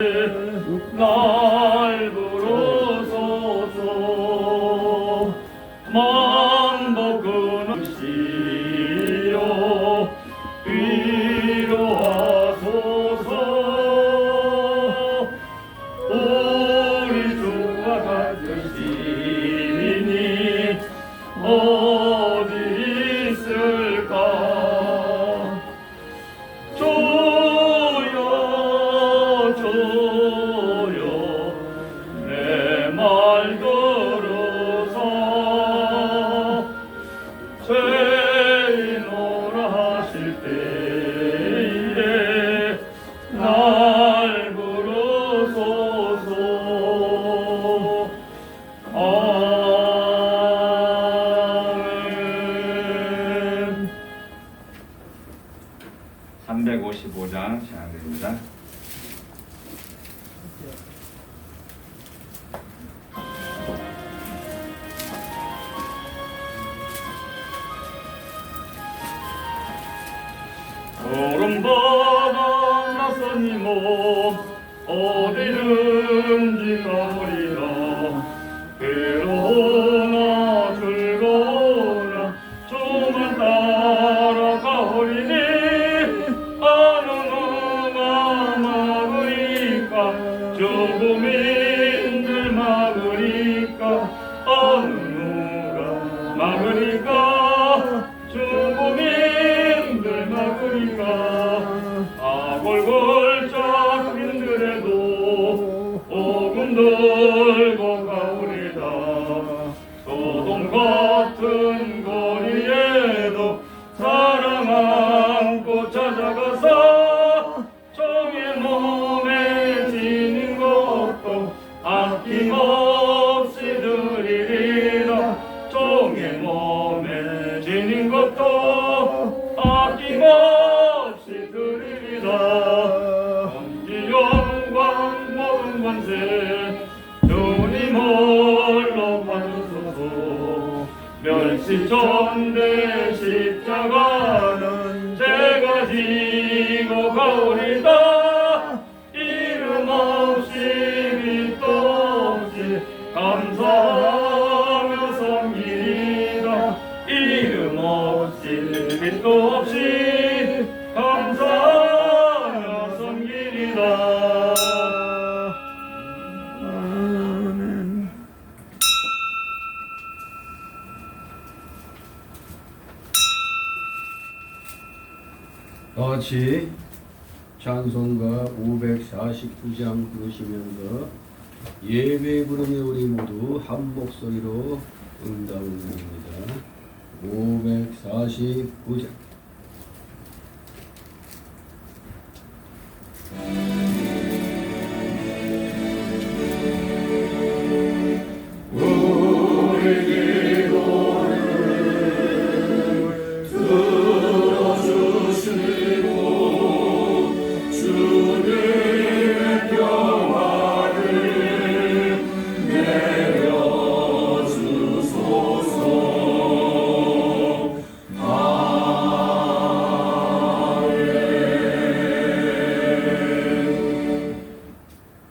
날 부르소서. 만복은 시여 위로하소서. 우리 주와 같은 시민이 어디 있을까. 주여 주여 내 말 들으사 죄인오라 하실 때에 날 부르소서. 아멘. 355장 시작됩니다. 구름바다 낯선 이몸 어디든지 가보리라. 괴로우나 즐거우나 주만 따라가오리니. 어느 누가 막으리까. 죽음인들 막으리까. 어느 누가 막으리까. 죽음인들 막으리까. 아골골짝 힘들어도 오금 들고 가오리다. 소돔 같은 거리에도 사랑 안고 찾아가서 종의 몸에 지닌 것도 아낌없이 드리리라. 종의 몸에 지닌 것도 아낌없이 드리리라. 전지 영광 모든 권세 주님 홀로 받으소서. 멸시전대 십자가는 제가 지고 가오리다. 이름 없이 밑도 없이 감사하며 섬기리라. 이름 없이 밑도 없이 감사하며 섬기리라. 아멘. 같이 찬송가 549장 부르시면서 예배 부르며 우리 모두 한 목소리로 응답을 드립니다. 549장.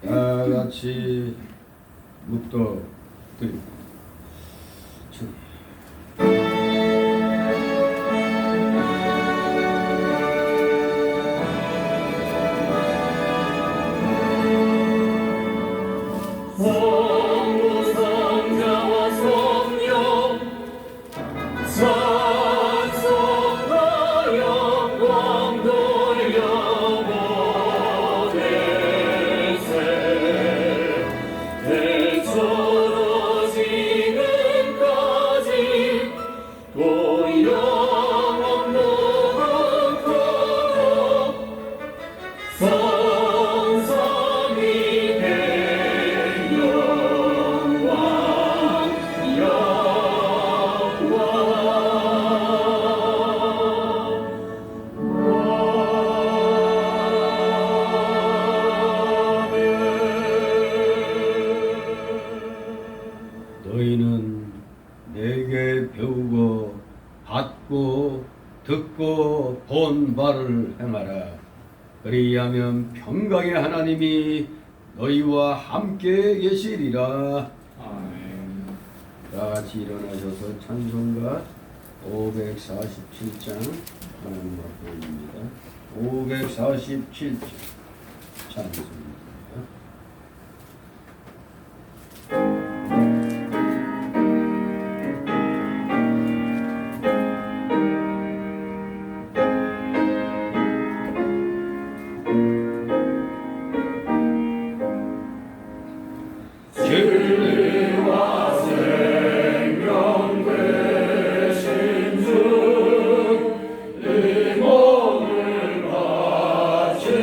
같이 묵도 드립니다. 성부 성자와 성령 찬송과 영광 돌려보내세. 대처로 지금까지 또 영원토록 성삼위 된 영광 너희는 내게 배우고 받고 듣고 본 바를 행하라. 그리하면 평강의 하나님이 너희와 함께 계시리라. 아멘. 다 같이 일어나셔서 찬송가 547장 하나님 앞에 올립니다. 547장 찬송입니다. 진리와 생명 되신 주, 이 몸을 바치옵니다.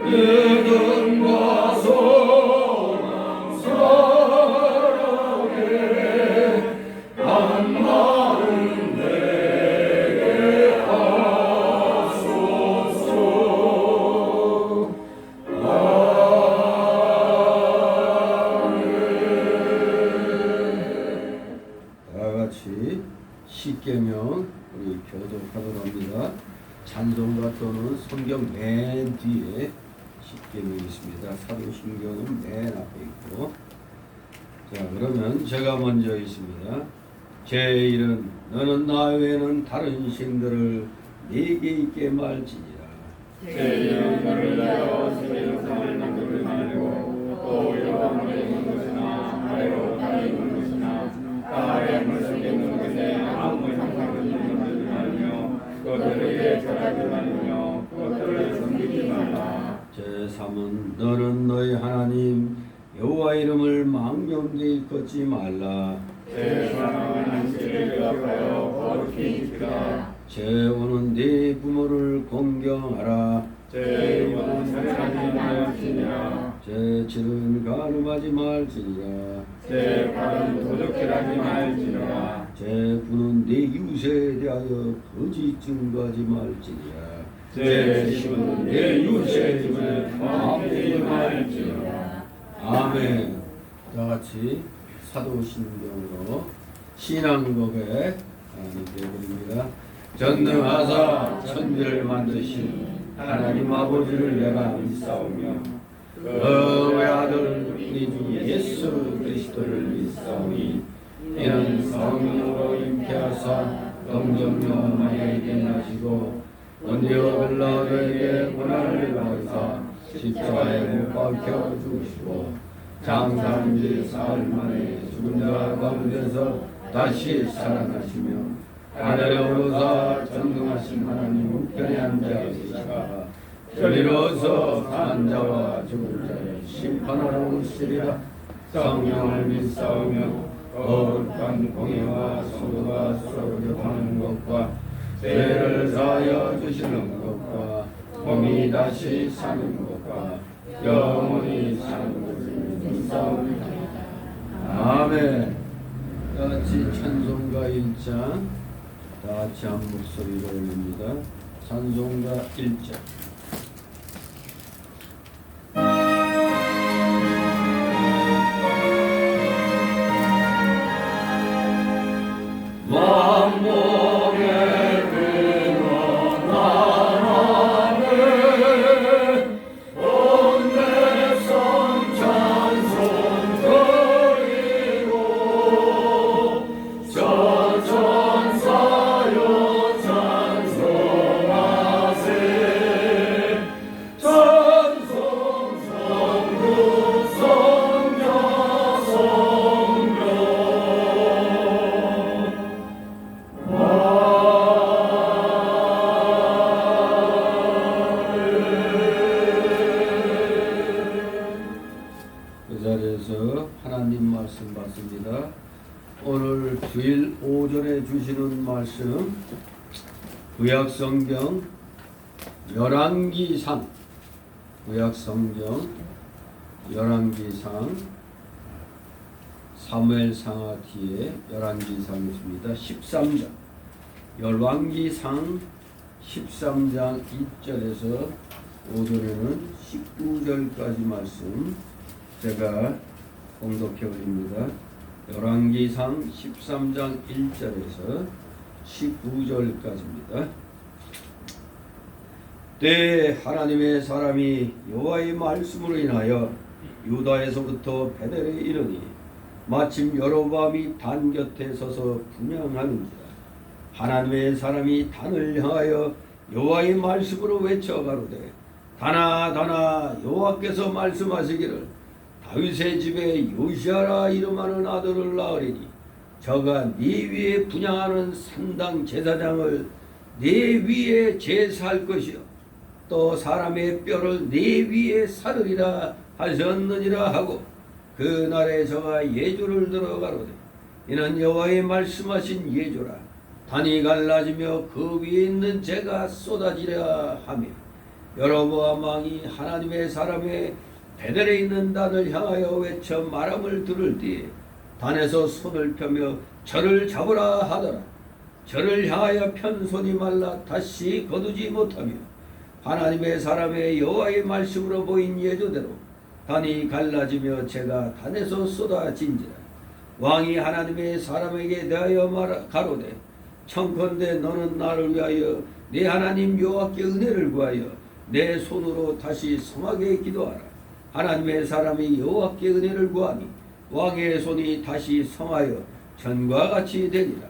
믿음과 소망 사랑에 한 마음 되게 하소서. 다 같이 십계명 우리 교독하도록 합니다. 찬송가 또는 성경 맨 뒤에 십계명이 있습니다. 사도신경은 맨 앞에 있고. 자, 그러면 제가 먼저 있습니다. 제 일은 너는 나 외에는 다른 신들을 네게 있게 말지니라. 제 영광을 위하여 새 영상을 만들지 말고 또 여호와의 있는 것이나 아래로 땅에 있는 것이나 땅 아래 물속에 있는 것에 아무 형상을 만들지 말며 그것들에게 절하지 말며 그것들을 섬기지 말라. 제3은 너는 너희 하나님 여호와 이름을 망령되이 일컫지 말라. 제4는 안식일을 기억하여 거룩히 지키라. 제5는 네 부모를 공경하라. 제6은 살인하지 말지니라. 제7은 간음하지 말지니라. 제8은 도적질하지 말지니라. 제9는 네 이웃에 대하여 거짓 증거하지 말지니라. 제10은 내 이웃의 집을 망하지 말지니라. 아멘. 다 같이 사도신경으로 신앙 고백 하나님께 드립니다. 전능하사 천지를 만드신 하나님 아버지를 내가 믿사오며 그 외아들 우리 주 예수 그리스도를 믿사오니 이는 성령으로 잉태하사 영정녀 마리아에게 나시고 본디오 빌라도에게 고난을 받으사 십자가에 못 박혀 죽으시고 장사한 지 사흘 만에 죽은 자 가운데서 다시 살아나시며 하늘에 오르사 전능하신 하나님 우편에 앉아 계시다가 저리로서 산 자와 죽은 자를 심판하러 오시리라. 성령을 믿사오며 거룩한 공예와 성도가 서로 교통하는 것과 죄를 사하여 주시는 것과 몸이 다시 사는 것과 영원히 사는 것을 믿사옵니다. 아멘. 다 같이 찬송가 1장 다 같이 한 목소리로 올립니다. 찬송가 1장. 만복의 근원 하나님 온 백성 찬송 드리고 저 천사여 찬송하세. 찬송 성부 성녀 성령 그 자리에서 하나님 말씀 받습니다. 오늘 주일 오전에 주시는 말씀 구약성경 열왕기상 구약성경 열왕기상 사무엘상하 뒤에 열왕기상이 있습니다. 13장 열왕기상 13장 2절에서 오전에는 19절까지 말씀 제가 공독해 올립니다. 열왕기상 13장 1절에서 19절까지입니다. 때에 하나님의 사람이 여호와의 말씀으로 인하여 유다에서부터 베델에 이르니 마침 여로보암이 단 곁에 서서 분향하는지라. 하나님의 사람이 단을 향하여 여호와의 말씀으로 외쳐 가로되 다나 다나 여호와께서 말씀하시기를 다윗의 집에 요시아라 이름하는 아들을 낳으리니 저가 네 위에 분향하는 산당 제사장을 네 위에 제사할 것이요 또 사람의 뼈를 네 위에 사르리라 하셨느니라 하고 그날에 저가 예조를 들어 가로되 이는 여호와의 말씀하신 예조라. 단이 갈라지며 그 위에 있는 재가 쏟아지려 하며 여로보암 왕이 하나님의 사람의 베델에 있는 단을 향하여 외쳐 말함을 들을 때에 단에서 손을 펴며 저를 잡으라 하더라. 저를 향하여 편 손이 말라 다시 거두지 못하며 하나님의 사람의 여호와의 말씀으로 보인 예조대로 단이 갈라지며 재가 단에서 쏟아진지라. 왕이 하나님의 사람에게 대하여 가로되 청컨대 너는 나를 위하여 내 하나님 여호와께 은혜를 구하여 내 손으로 다시 성하게 기도하라. 하나님의 사람이 여호와께 은혜를 구하니 왕의 손이 다시 성하여 전과 같이 되니라.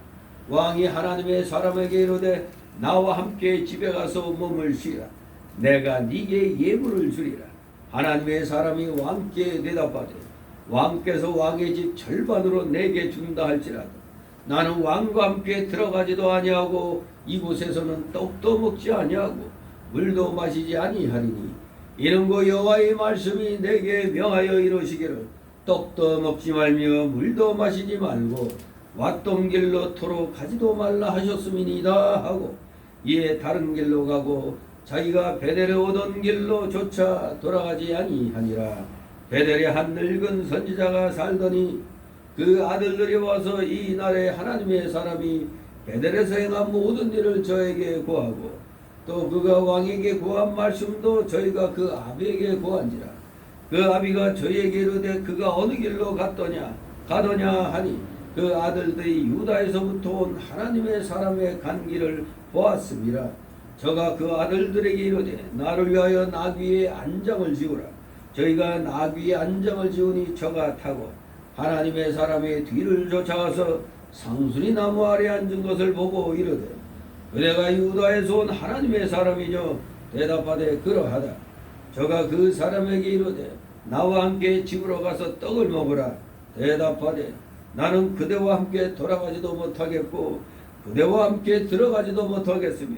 왕이 하나님의 사람에게 이르되 나와 함께 집에 가서 몸을 쉬라. 내가 네게 예물을 주리라. 하나님의 사람이 왕께 대답하되 왕께서 왕의 집 절반으로 내게 준다 할지라도 나는 왕과 함께 들어가지도 아니하고 이곳에서는 떡도 먹지 아니하고 물도 마시지 아니하리니 이는고 여호와의 말씀이 내게 명하여 이르시기를 떡도 먹지 말며 물도 마시지 말고 왔던 길로 토로 가지도 말라 하셨음이니이다 하고 이에 다른 길로 가고 자기가 베델에 오던 길로 조차 돌아가지 아니하니라. 베델에 한 늙은 선지자가 살더니 그 아들들이 와서 이 날에 하나님의 사람이 베델에서 행한 모든 일을 저에게 고하고 또 그가 왕에게 고한 말씀도 저희가 그 아비에게 고한지라. 그 아비가 저희에게 이르되 그가 어느 길로 가더냐 하니 그 아들들이 유다에서부터 온 하나님의 사람의 간 길을 보았습니다. 저가 그 아들들에게 이르되 나를 위하여 나귀의 안장을 지우라. 저희가 나귀의 안장을 지우니 저가 타고 하나님의 사람의 뒤를 쫓아가서 상수리 나무 아래 앉은 것을 보고 이르되 그대가 유다에서 온 하나님의 사람이뇨 대답하되 그러하다. 저가 그 사람에게 이르되 나와 함께 집으로 가서 떡을 먹으라. 대답하되 나는 그대와 함께 돌아가지도 못하겠고 그대와 함께 들어가지도 못하겠으며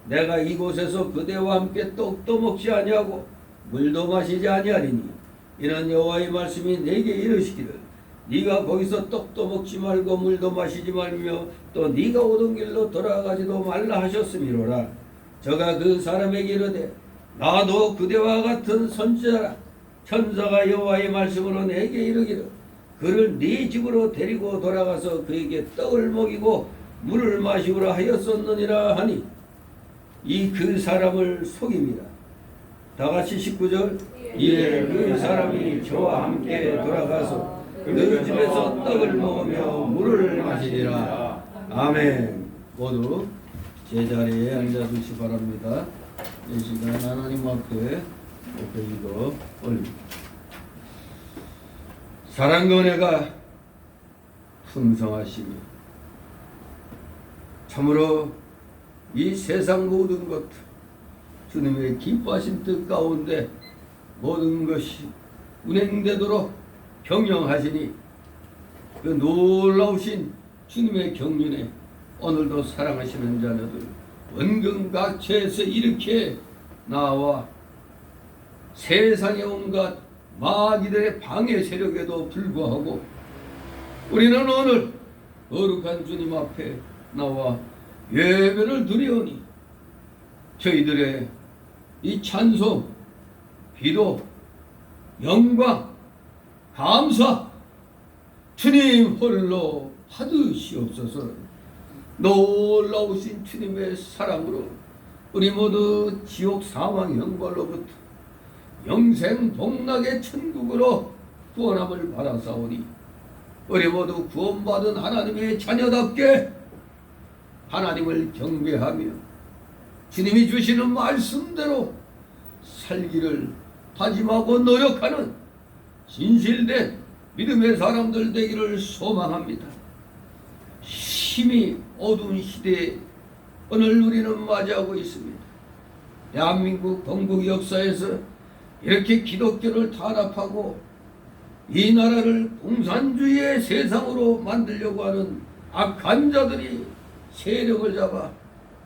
내가 이곳에서 그대와 함께 떡도 먹지 아니하고 물도 마시지 아니하리니 이는 여호와의 말씀이 내게 이르시기를 네가 거기서 떡도 먹지 말고 물도 마시지 말며 또 네가 오던 길로 돌아가지도 말라 하셨음이로라. 저가 그 사람에게 이르되 나도 그대와 같은 선지자라. 천사가 여호와의 말씀으로 내게 이르기를 그를 네 집으로 데리고 돌아가서 그에게 떡을 먹이고 물을 마시우라 하였었느니라 하니 이 그 사람을 속임이라. 다같이 19절 이에 그 사람이 저와 함께 돌아가서 그 집에서 떡을 먹으며 물을 마시리라. 아멘. 모두 제자리에 앉아주시 바랍니다. 이 시간 하나님 앞에 기도 올립니다. 사랑과 은혜가 풍성하시며 참으로 이 세상 모든 것 주님의 기뻐하신 뜻 가운데 모든 것이 운행되도록 경영하시니 그 놀라우신 주님의 경륜에 오늘도 사랑하시는 자녀들 원근각처에서 이렇게 나와 세상의 온갖 마귀들의 방해 세력에도 불구하고 우리는 오늘 거룩한 주님 앞에 나와 예배를 드리오니 저희들의 이 찬송, 기도, 영광, 감사 주님 홀로 받으시옵소서. 놀라우신 주님의 사랑으로 우리 모두 지옥 사망 형벌로부터 영생 복락의 천국으로 구원함을 받아사오니 우리 모두 구원받은 하나님의 자녀답게 하나님을 경배하며 주님이 주시는 말씀대로 살기를 다짐하고 노력하는 진실된 믿음의 사람들 되기를 소망합니다. 심히 어두운 시대에 오늘 우리는 맞이하고 있습니다. 대한민국 건국 역사에서 이렇게 기독교를 탄압하고 이 나라를 공산주의의 세상으로 만들려고 하는 악한 자들이 세력을 잡아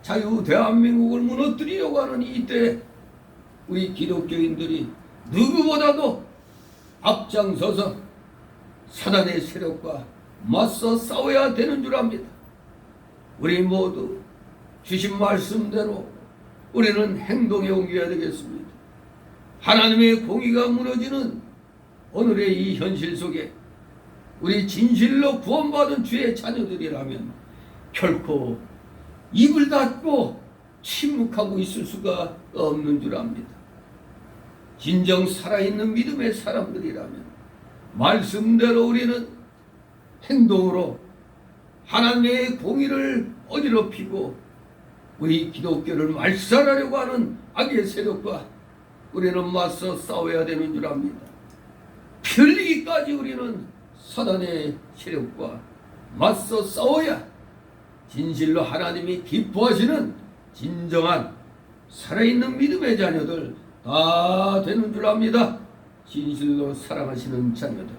자유 대한민국을 무너뜨리려고 하는 이때 우리 기독교인들이 누구보다도 앞장서서 사단의 세력과 맞서 싸워야 되는 줄 압니다. 우리 모두 주신 말씀대로 우리는 행동에 옮겨야 되겠습니다. 하나님의 공의가 무너지는 오늘의 이 현실 속에 우리 진실로 구원받은 주의 자녀들이라면 결코 입을 닫고 침묵하고 있을 수가 없는 줄 압니다. 진정 살아있는 믿음의 사람들이라면 말씀대로 우리는 행동으로 하나님의 공의를 어지럽히고 우리 기독교를 말살하려고 하는 악의 세력과 우리는 맞서 싸워야 되는 줄 압니다. 피 흘리기까지 우리는 사단의 세력과 맞서 싸워야 진실로 하나님이 기뻐하시는 진정한 살아있는 믿음의 자녀들 다 되는 줄 압니다. 진실로 사랑하시는 자녀들,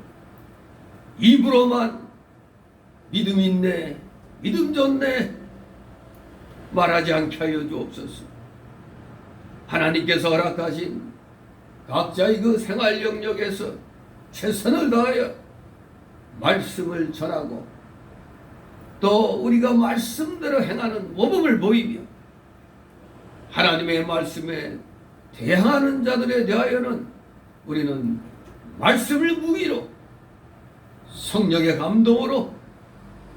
입으로만 믿음 있네, 믿음 좋네 말하지 않게 하여 주옵소서. 하나님께서 허락하신 각자의 그 생활 영역에서 최선을 다하여 말씀을 전하고 또 우리가 말씀대로 행하는 모범을 보이며 하나님의 말씀에 대항하는 자들에 대하여는 우리는 말씀을 무기로 성령의 감동으로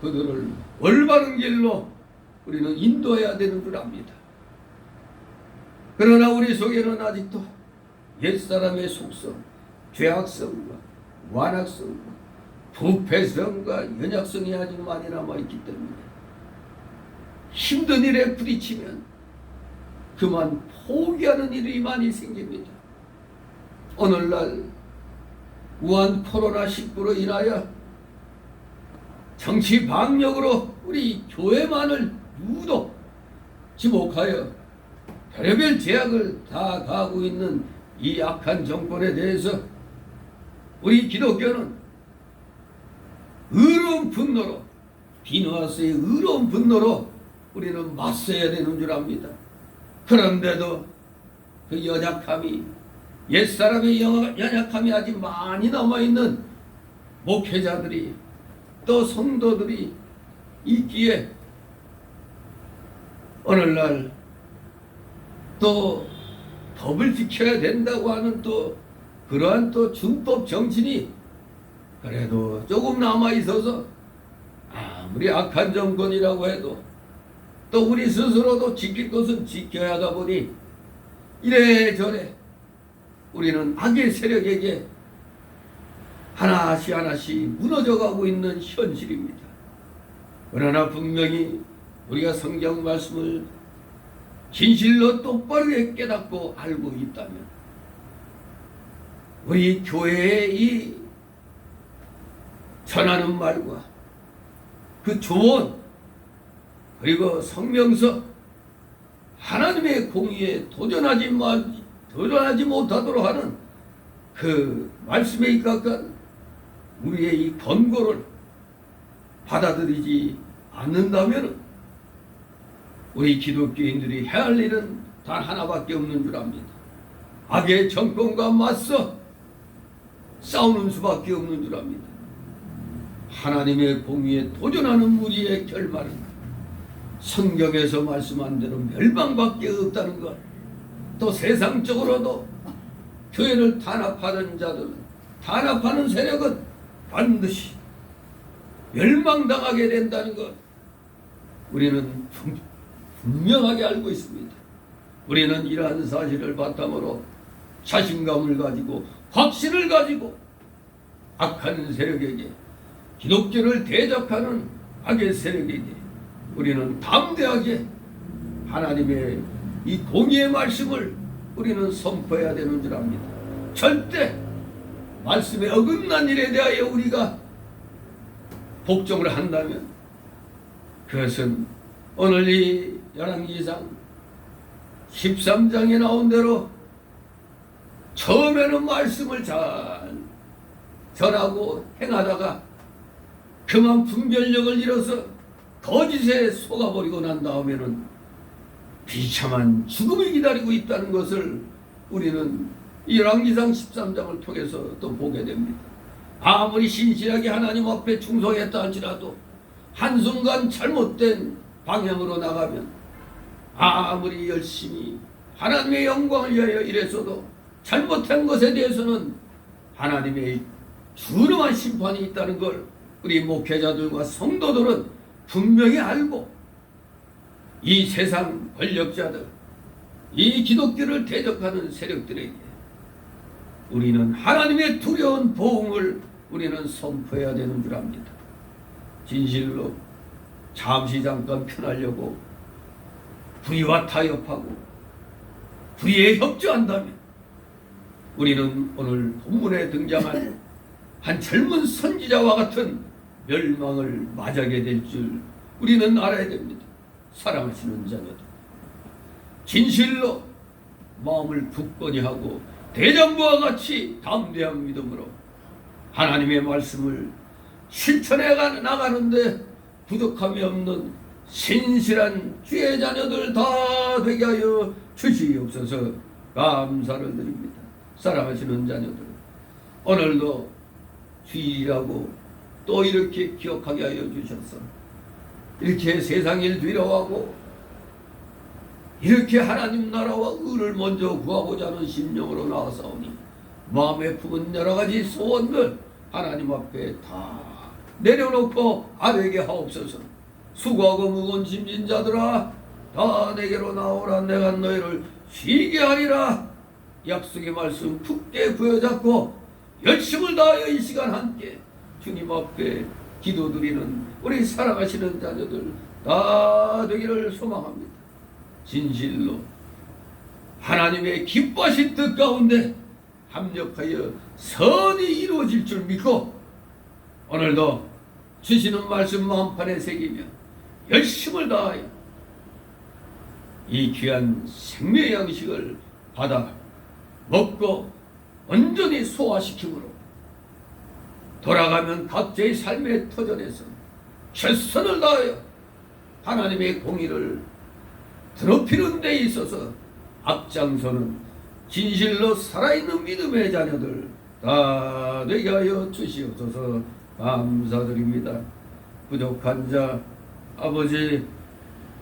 그들을 올바른 길로 우리는 인도해야 되는 줄 압니다. 그러나 우리 속에는 아직도 옛사람의 속성, 죄악성과 완악성과 부패성과 연약성이 아직 많이 남아있기 때문에 힘든 일에 부딪히면 그만 포기하는 일이 많이 생깁니다. 오늘날 우한 코로나19로 인하여 정치 방역으로 우리 교회만을 유독 지목하여 별의별 제약을 다 가하고 있는 이 악한 정권에 대해서 우리 기독교는 의로운 분노로, 비누아스의 의로운 분노로 우리는 맞서야 되는 줄 압니다. 그런데도 그 연약함이, 옛사람의 연약함이 아직 많이 남아있는 목회자들이 또 성도들이 있기에 오늘날 또 법을 지켜야 된다고 하는 또 그러한 또 준법 정신이 그래도 조금 남아있어서 아무리 악한 정권이라고 해도 또 우리 스스로도 지킬 것은 지켜야 하다 보니 이래저래 우리는 악의 세력에게 하나씩 하나씩 무너져가고 있는 현실입니다. 그러나 분명히 우리가 성경 말씀을 진실로 똑바르게 깨닫고 알고 있다면 우리 교회의 이 전하는 말과 그 조언 그리고 성명서 하나님의 공의에 도전하지 못하도록 하는 그 말씀에 입각한 우리의 이 권고를 받아들이지 않는다면 우리 기독교인들이 해야 할 일은 단 하나밖에 없는 줄 압니다. 악의 정권과 맞서 싸우는 수밖에 없는 줄 압니다. 하나님의 공의에 도전하는 우리의 결말은 성경에서 말씀한 대로 멸망밖에 없다는 것, 또 세상적으로도 교회를 탄압하는 자들은, 탄압하는 세력은 반드시 멸망당하게 된다는 것 우리는 분명하게 알고 있습니다. 우리는 이러한 사실을 바탕으로 자신감을 가지고 확신을 가지고 악한 세력에게, 기독교를 대적하는 악의 세력에게 우리는 담대하게 하나님의 이 공의의 말씀을 우리는 선포해야 되는 줄 압니다. 절대 말씀에 어긋난 일에 대하여 우리가 복종을 한다면 그것은 오늘 이 열왕기상 13장에 나온 대로 처음에는 말씀을 잘 전하고 행하다가 그만 분별력을 잃어서 거짓에 속아버리고 난 다음에는 비참한 죽음이 기다리고 있다는 것을 우리는 열왕기상 13장을 통해서 또 보게 됩니다. 아무리 신실하게 하나님 앞에 충성했다 할지라도 한순간 잘못된 방향으로 나가면 아무리 열심히 하나님의 영광을 위하여 일했어도 잘못한 것에 대해서는 하나님의 준엄한 심판이 있다는 걸 우리 목회자들과 성도들은 분명히 알고 이 세상 권력자들, 이 기독교를 대적하는 세력들에게 우리는 하나님의 두려운 보응을 우리는 선포해야 되는 줄 압니다. 진실로 잠시 잠깐 편하려고 불의와 타협하고 불의에 협조한다면 우리는 오늘 본문에 등장한 한 젊은 선지자와 같은 멸망을 맞이하게 될 줄 우리는 알아야 됩니다. 사랑하시는 자녀들, 진실로 마음을 굳건히 하고 대장부와 같이 담대한 믿음으로 하나님의 말씀을 실천해 나가는데 부족함이 없는 신실한 주의 자녀들 다 되게 하여 주시옵소서. 감사를 드립니다. 사랑하시는 자녀들, 오늘도 주일이라고 또 이렇게 기억하게 하여 주셔서 이렇게 세상 일 두려워하고 이렇게 하나님 나라와 의를 먼저 구하고자 하는 심령으로 나와사오니 마음에 품은 여러 가지 소원들 하나님 앞에 다 내려놓고 아뢰게 하옵소서. 수고하고 무거운 짐진 자들아 다 내게로 나오라. 내가 너희를 쉬게 하리라. 약속의 말씀 굳게 부여잡고 열심을 다하여 이 시간 함께 주님 앞에 기도드리는 우리 사랑하시는 자녀들 다 되기를 소망합니다. 진실로 하나님의 기뻐하신 뜻 가운데 합력하여 선이 이루어질 줄 믿고 오늘도 주시는 말씀 마음판에 새기며 열심을 다하여 이 귀한 생명의 양식을 받아 먹고 온전히 소화시키므로 돌아가면 각자의 삶의 터전에서 최선을 다하여 하나님의 공의를 드높이는 데 있어서 앞장서는 진실로 살아있는 믿음의 자녀들 다 되게 하여 주시옵소서. 감사드립니다. 부족한 자 아버지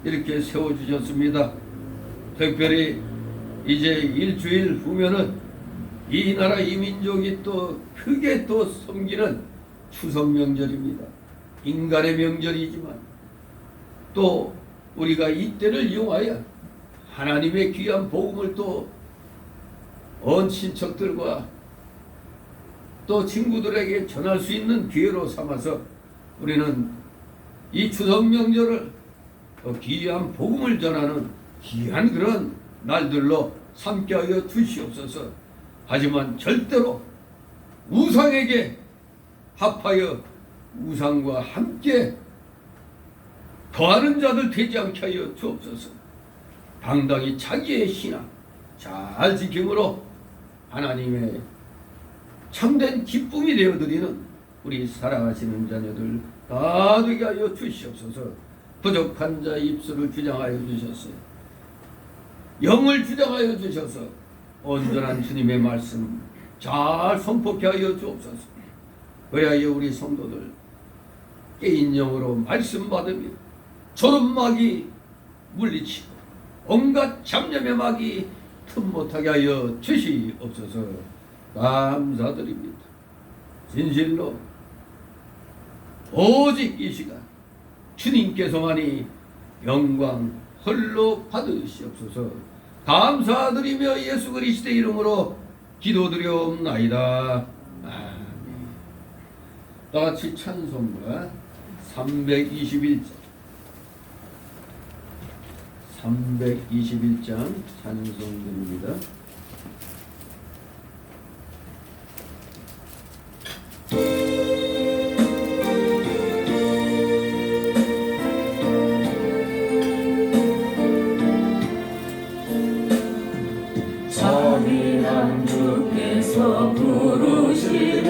이렇게 세워주셨습니다. 특별히 이제 일주일 후면은 이 나라 이 민족이 또 크게 또 섬기는 추석 명절입니다. 인간의 명절이지만 또 우리가 이때를 이용하여 하나님의 귀한 복음을 또 온 친척들과 또 친구들에게 전할 수 있는 기회로 삼아서 우리는 이 추석 명절을 또 귀한 복음을 전하는 귀한 그런 날들로 삼게 하여 주시옵소서. 하지만 절대로 우상에게 합하여 우상과 함께 거하는 자들 되지 않게 하여 주옵소서. 당당히 자기의 신앙 잘 지킴으로 하나님의 참된 기쁨이 되어드리는 우리 사랑하시는 자녀들 다 되게 하여 주시옵소서. 부족한 자의 입술을 주장하여 주셨어요. 영을 주장하여 주셔서 온전한 주님의 말씀 잘 선포케 하여 주옵소서. 그래야 우리 성도들 깨인 영으로 말씀 받으며 졸음막이 물리치고 온갖 잡념의 막이 틈 못하게 하여 주시옵소서. 감사드립니다. 진실로 오직 이 시간 주님께서만이 영광 홀로 받으시옵소서. 감사드리며 예수 그리스도의 이름으로 기도드려옵나이다. 아멘. 다같이 찬송가 321장 321장 찬송드립니다. 자비한 주께서 부르시네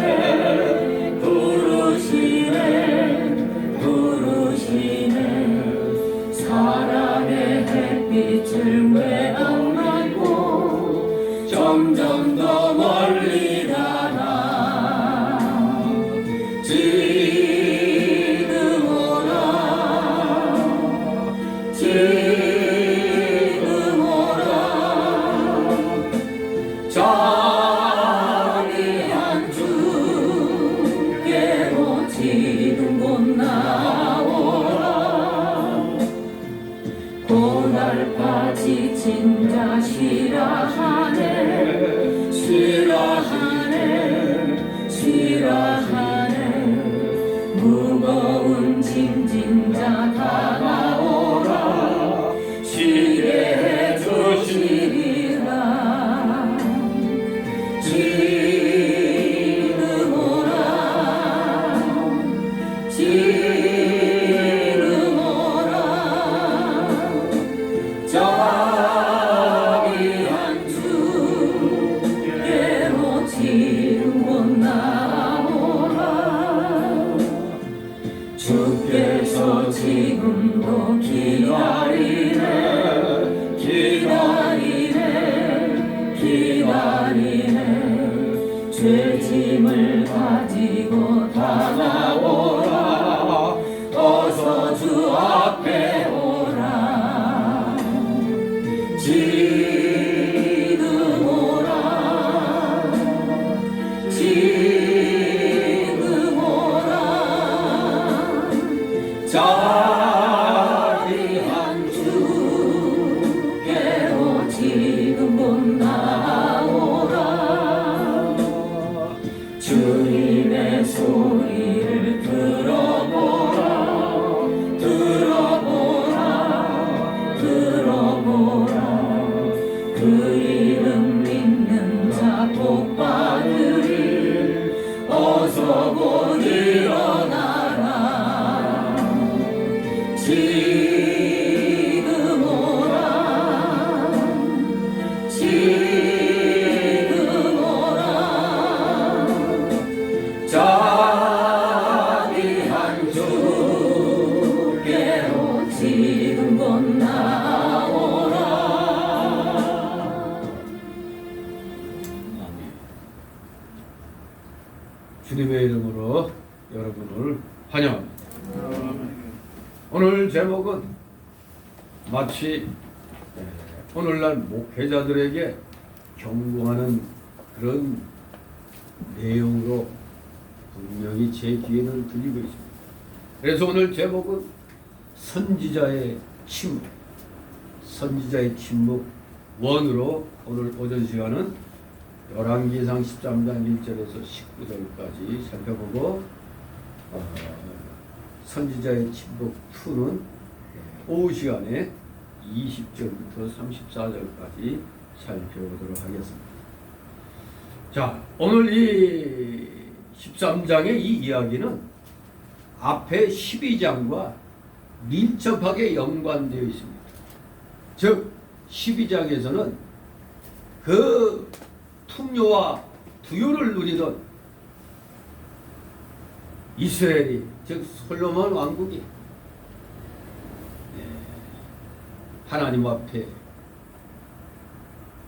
부르시네 부르시네 사랑의 햇빛을 외양하고 점점 더 멀리 가라 지금 오라 지금 오라 자비한 주께로 지금 곧 나오라 고달파 지친 자 쉬라하네 쉬라하네 쉬라하네 무거운 짐진 자 다 나오라 쉬게 해주시리라 지금 오라 지금 오라 자비한 주께로 지금 곧 나오라 주께서 지금도 기다리네 기다리네 기다리네 죄짐을 가지고 다 나오라 어서 주 앞에 오라 지금 오라 지금 오라 자비한 주께로 지금 곧 나오라 주님의 소리를 들어보라 들어보라 들어보라 그 이름 믿는 자 복 받으리 어서 곧 일어나라 지금 오라 지금 오라 자비한 주께로 지금 곧 나오라 주님의 이름으로 여러분을 환영합니다. 오늘 제목은 마치 오늘날 목회자들에게 경고하는 그런 내용으로 분명히 제 귀에는 들리고 있습니다. 그래서 오늘 제목은 선지자의 침묵, 선지자의 침묵 원으로 오늘 오전 시간은 열왕기상 13장 1절에서 19절까지 살펴보고 선지자의 침묵 2는 오후 시간에 20절부터 34절까지 살펴보도록 하겠습니다. 자, 오늘 이 13장의 이 이야기는 앞에 12장과 밀접하게 연관되어 있습니다. 즉 12장에서는 그 풍요와 부유를 누리던 이스라엘이 즉 솔로몬 왕국이 하나님 앞에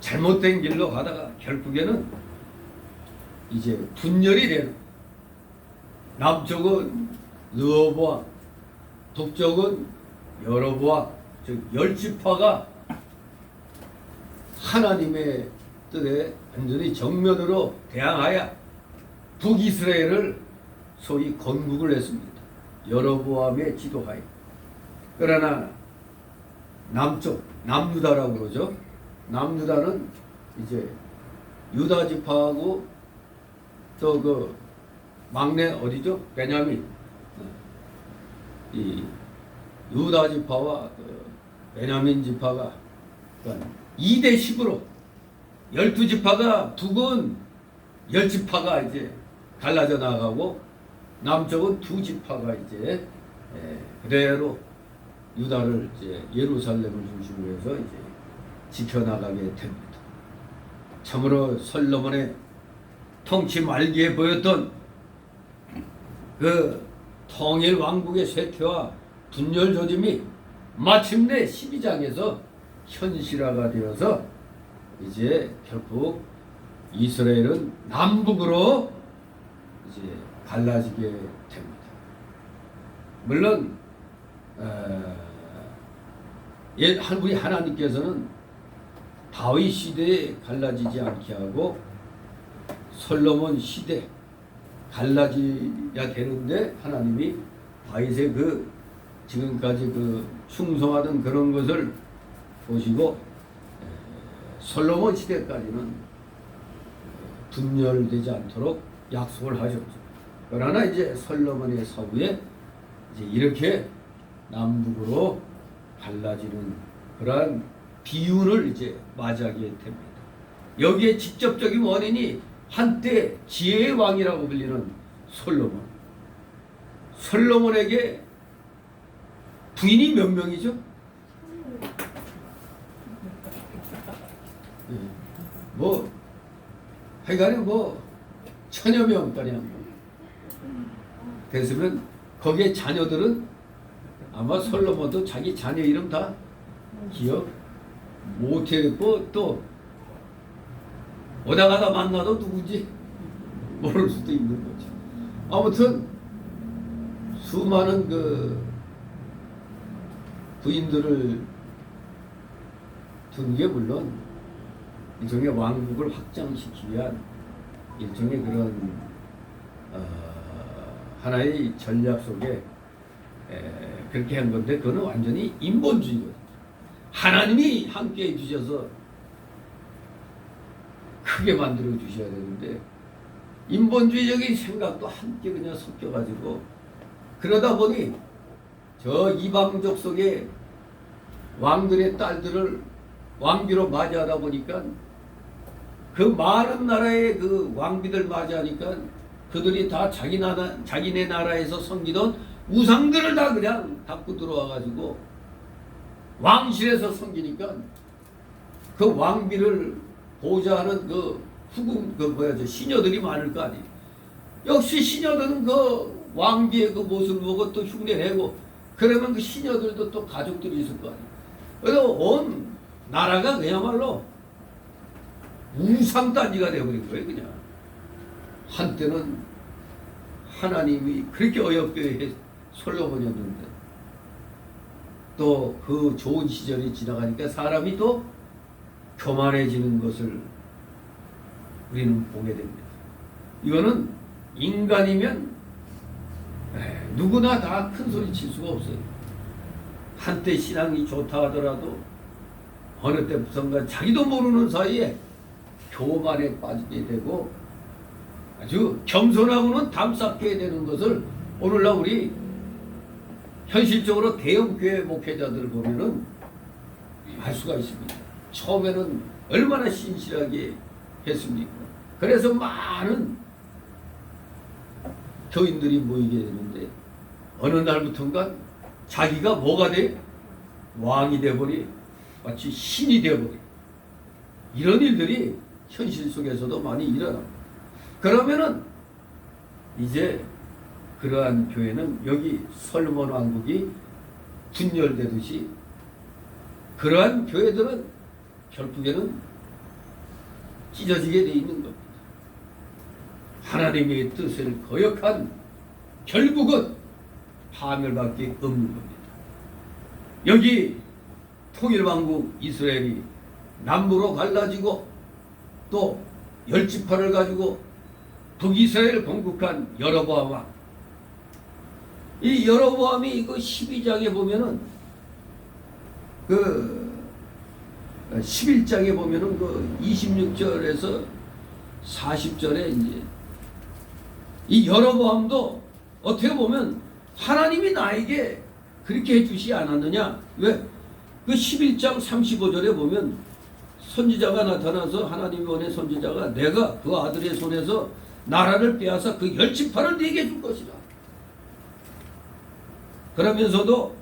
잘못된 길로 가다가 결국에는 이제 분열이 되는 남쪽은 르호보암, 북쪽은 여로보암, 즉 열지파가 하나님의 뜻에 완전히 정면으로 대항하여 북이스라엘을 소위 건국을 했습니다. 여로보암의 지도하에. 그러나 남쪽, 남유다라고 그러죠. 남유다는 이제 유다 지파하고 또 그 막내 어디죠? 베냐민. 이 유다 지파와 그 베냐민 지파가 2대 10으로 12지파가 북은 10지파가 이제 갈라져 나가고 남쪽은 2지파가 이제 그대로 유다를 이제 예루살렘을 중심으로 해서 이제 지켜나가게 됩니다. 참으로 솔로몬의 통치 말기에 보였던 그 통일 왕국의 쇠퇴와 분열 조짐이 마침내 12장에서 현실화가 되어서 이제 결국 이스라엘은 남북으로 이제 갈라지게 됩니다. 물론 우리 하나님께서는 다윗 시대에 갈라지지 않게 하고 솔로몬 시대 갈라지야 되는데 하나님이 다윗의 그 지금까지 그 충성하던 그런 것을 보시고 솔로몬 시대까지는 분열되지 않도록 약속을 하셨죠. 그러나 이제 솔로몬의 사후에 이제 이렇게 남북으로 갈라지는 그러한 비운을 이제 맞이하게 됩니다. 여기에 직접적인 원인이 한때 지혜의 왕이라고 불리는 솔로몬. 솔로몬에게 부인이 몇 명이죠? 뭐 하여간에 뭐 1000여 명가량 됐으면 거기에 자녀들은 아마 솔로몬도 자기 자녀 이름 다 기억 못했고 또 오다 가다 만나도 누구지 모를 수도 있는 거죠. 아무튼 수많은 그 부인들을 둔 게 물론 일종의 왕국을 확장시키기 위한 일종의 그런 하나의 전략 속에 그렇게 한 건데 그거는 완전히 인본주의거든요. 하나님이 함께 해주셔서 크게 만들어 주셔야 되는데 인본주의적인 생각도 함께 그냥 섞여가지고 그러다 보니 저 이방족 속에 왕들의 딸들을 왕비로 맞이하다 보니까 그 많은 나라의 그 왕비들 맞이하니까 그들이 다 자기네 나라에서 섬기던 우상들을 다 그냥 갖고 들어와가지고 왕실에서 섬기니까 그 왕비를 보좌하는 그 후궁 저 시녀들이 많을 거 아니에요. 역시 시녀들은 그 왕비의 그 모습을 보고 또 흉내내고 그러면 그 시녀들도 또 가족들이 있을 거 아니에요. 그래서 온 나라가 그야말로 우상단지가 되어버린 거예요. 그냥 한때는 하나님이 그렇게 어렵게 해 솔로몬이었는데 또 그 좋은 시절이 지나가니까 사람이 또 교만해지는 것을 우리는 보게 됩니다. 이거는 인간이면 누구나 다 큰 소리 칠 수가 없어요. 한때 신앙이 좋다 하더라도 어느 때부턴가 자기도 모르는 사이에 교만에 빠지게 되고 아주 겸손하고는 담쌓게 되는 것을 오늘날 우리 현실적으로 대형교회 목회자들을 보면은 알 수가 있습니다. 처음에는 얼마나 신실하게 했습니까? 그래서 많은 교인들이 모이게 되는데 어느 날부턴가 자기가 뭐가 돼? 왕이 돼버리 마치 신이 돼버리 이런 일들이 현실 속에서도 많이 일어납니다. 그러면은 이제 그러한 교회는 여기 솔로몬 왕국이 분열되듯이 그러한 교회들은 결국에는 찢어지게 돼 있는 겁니다. 하나님의 뜻을 거역한 결국은 파멸밖에 없는 겁니다. 여기 통일왕국 이스라엘이 남부로 갈라지고 또 10지파를 가지고 북이스라엘을 건국한 여로보암 왕. 이 여로보암이 그 12장에 보면은 그 11장에 보면은 그 26절에서 40절에 이제 이 여로보암도 어떻게 보면 하나님이 나에게 그렇게 해주시 않았느냐? 왜? 그 11장 35절에 보면 선지자가 나타나서 하나님이 보낸 선지자가 내가 그 아들의 손에서 나라를 빼앗아 그 열지파를 네게 줄 것이라. 그러면서도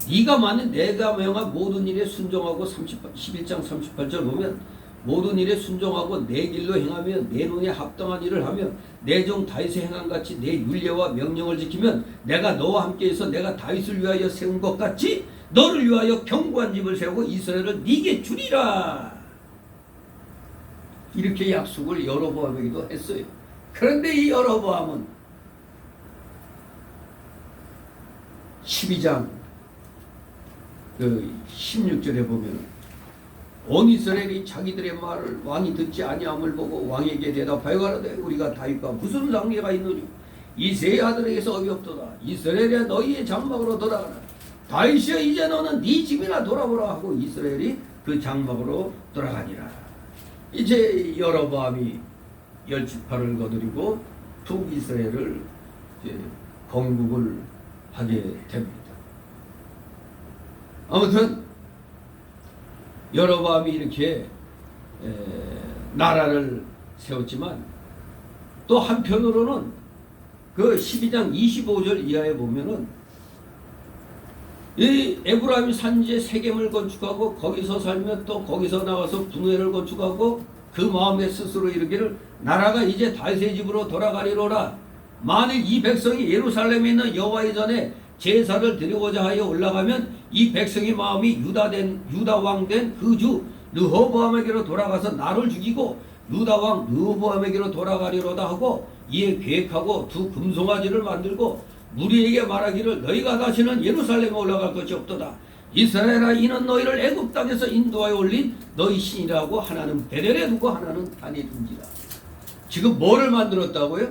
네가 만일 내가 명한 모든 일에 순종하고 11장 38절 보면 모든 일에 순종하고 내 길로 행하며 내 눈에 합당한 일을 하며 내 종 다윗의 행한 같이 내 율례와 명령을 지키면 내가 너와 함께해서 내가 다윗을 위하여 세운 것 같이 너를 위하여 견고한 집을 세우고 이스라엘을 네게 주리라. 이렇게 약속을 여로보암에게도 했어요. 그런데 이 여로보암은 12장 16절에 보면 온 이스라엘이 자기들의 말을 왕이 듣지 아니함을 보고 왕에게 대답하여 가라되 우리가 다윗과 무슨 상계가 있느냐 이 세 아들에게서 업이 없도다. 이스라엘에 너희의 장막으로 돌아가라. 다윗이여 이제 너는 네 집이나 돌아보라 하고 이스라엘이 그 장막으로 돌아가니라. 이제 여로보암이 열지파를 거두리고 북이스라엘을 건국을 하게 됩니다. 아무튼 여로보암이 이렇게 나라를 세웠지만 또 한편으로는 그 12장 25절 이하에 보면은 이 에브라임 산지에 세겜을 건축하고 거기서 살며 또 거기서 나가서 분회를 건축하고 그 마음에 스스로 이르기를 나라가 이제 다윗의 집으로 돌아가리로라. 만일 이 백성이 예루살렘에 있는 여호와의 전에 제사를 드리고자 하여 올라가면 이 백성의 마음이 유다 왕 된 그 주 르호보암에게로 돌아가서 나를 죽이고 유다 왕 르호보암에게로 돌아가리로다 하고 이에 계획하고 두 금송아지를 만들고 무리에게 말하기를 너희가 다시는 예루살렘에 올라갈 것이 없도다. 이스라엘아 이는 너희를 애굽 땅에서 인도하여 올린 너희 신이라고 하나는 베델에 두고 하나는 단에 둔지라. 지금 뭐를 만들었다고요?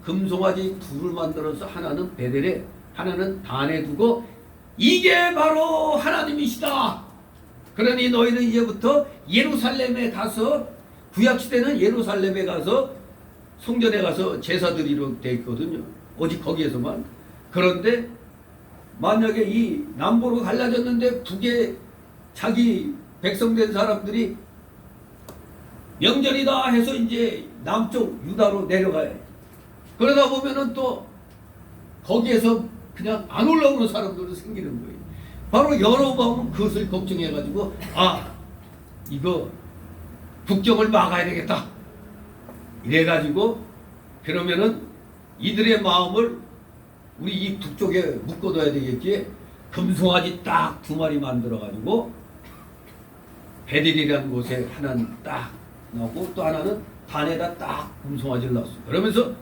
금송아지 둘을 만들어서 하나는 베델에 하나는 단에 두고 이게 바로 하나님이시다. 그러니 너희는 이제부터 예루살렘에 가서 구약시대는 예루살렘에 가서 성전에 가서 제사 드리러 돼 있거든요. 오직 거기에서만. 그런데 만약에 이 남부로 갈라졌는데 북에 자기 백성된 사람들이 명절이다 해서 이제 남쪽 유다로 내려가요. 그러다 보면은 또 거기에서 그냥 안 올라오는 사람들도 생기는 거예요. 바로 여로보암은 그것을 걱정해가지고 이거 북경을 막아야 되겠다. 이래가지고 그러면은 이들의 마음을 우리 이 북쪽에 묶어둬야 되겠기에 금송아지 딱 2마리 만들어가지고 베델이라는 곳에 하나는 딱 나오고 또 하나는 단에다 딱 금송아지를 놨어요. 그러면서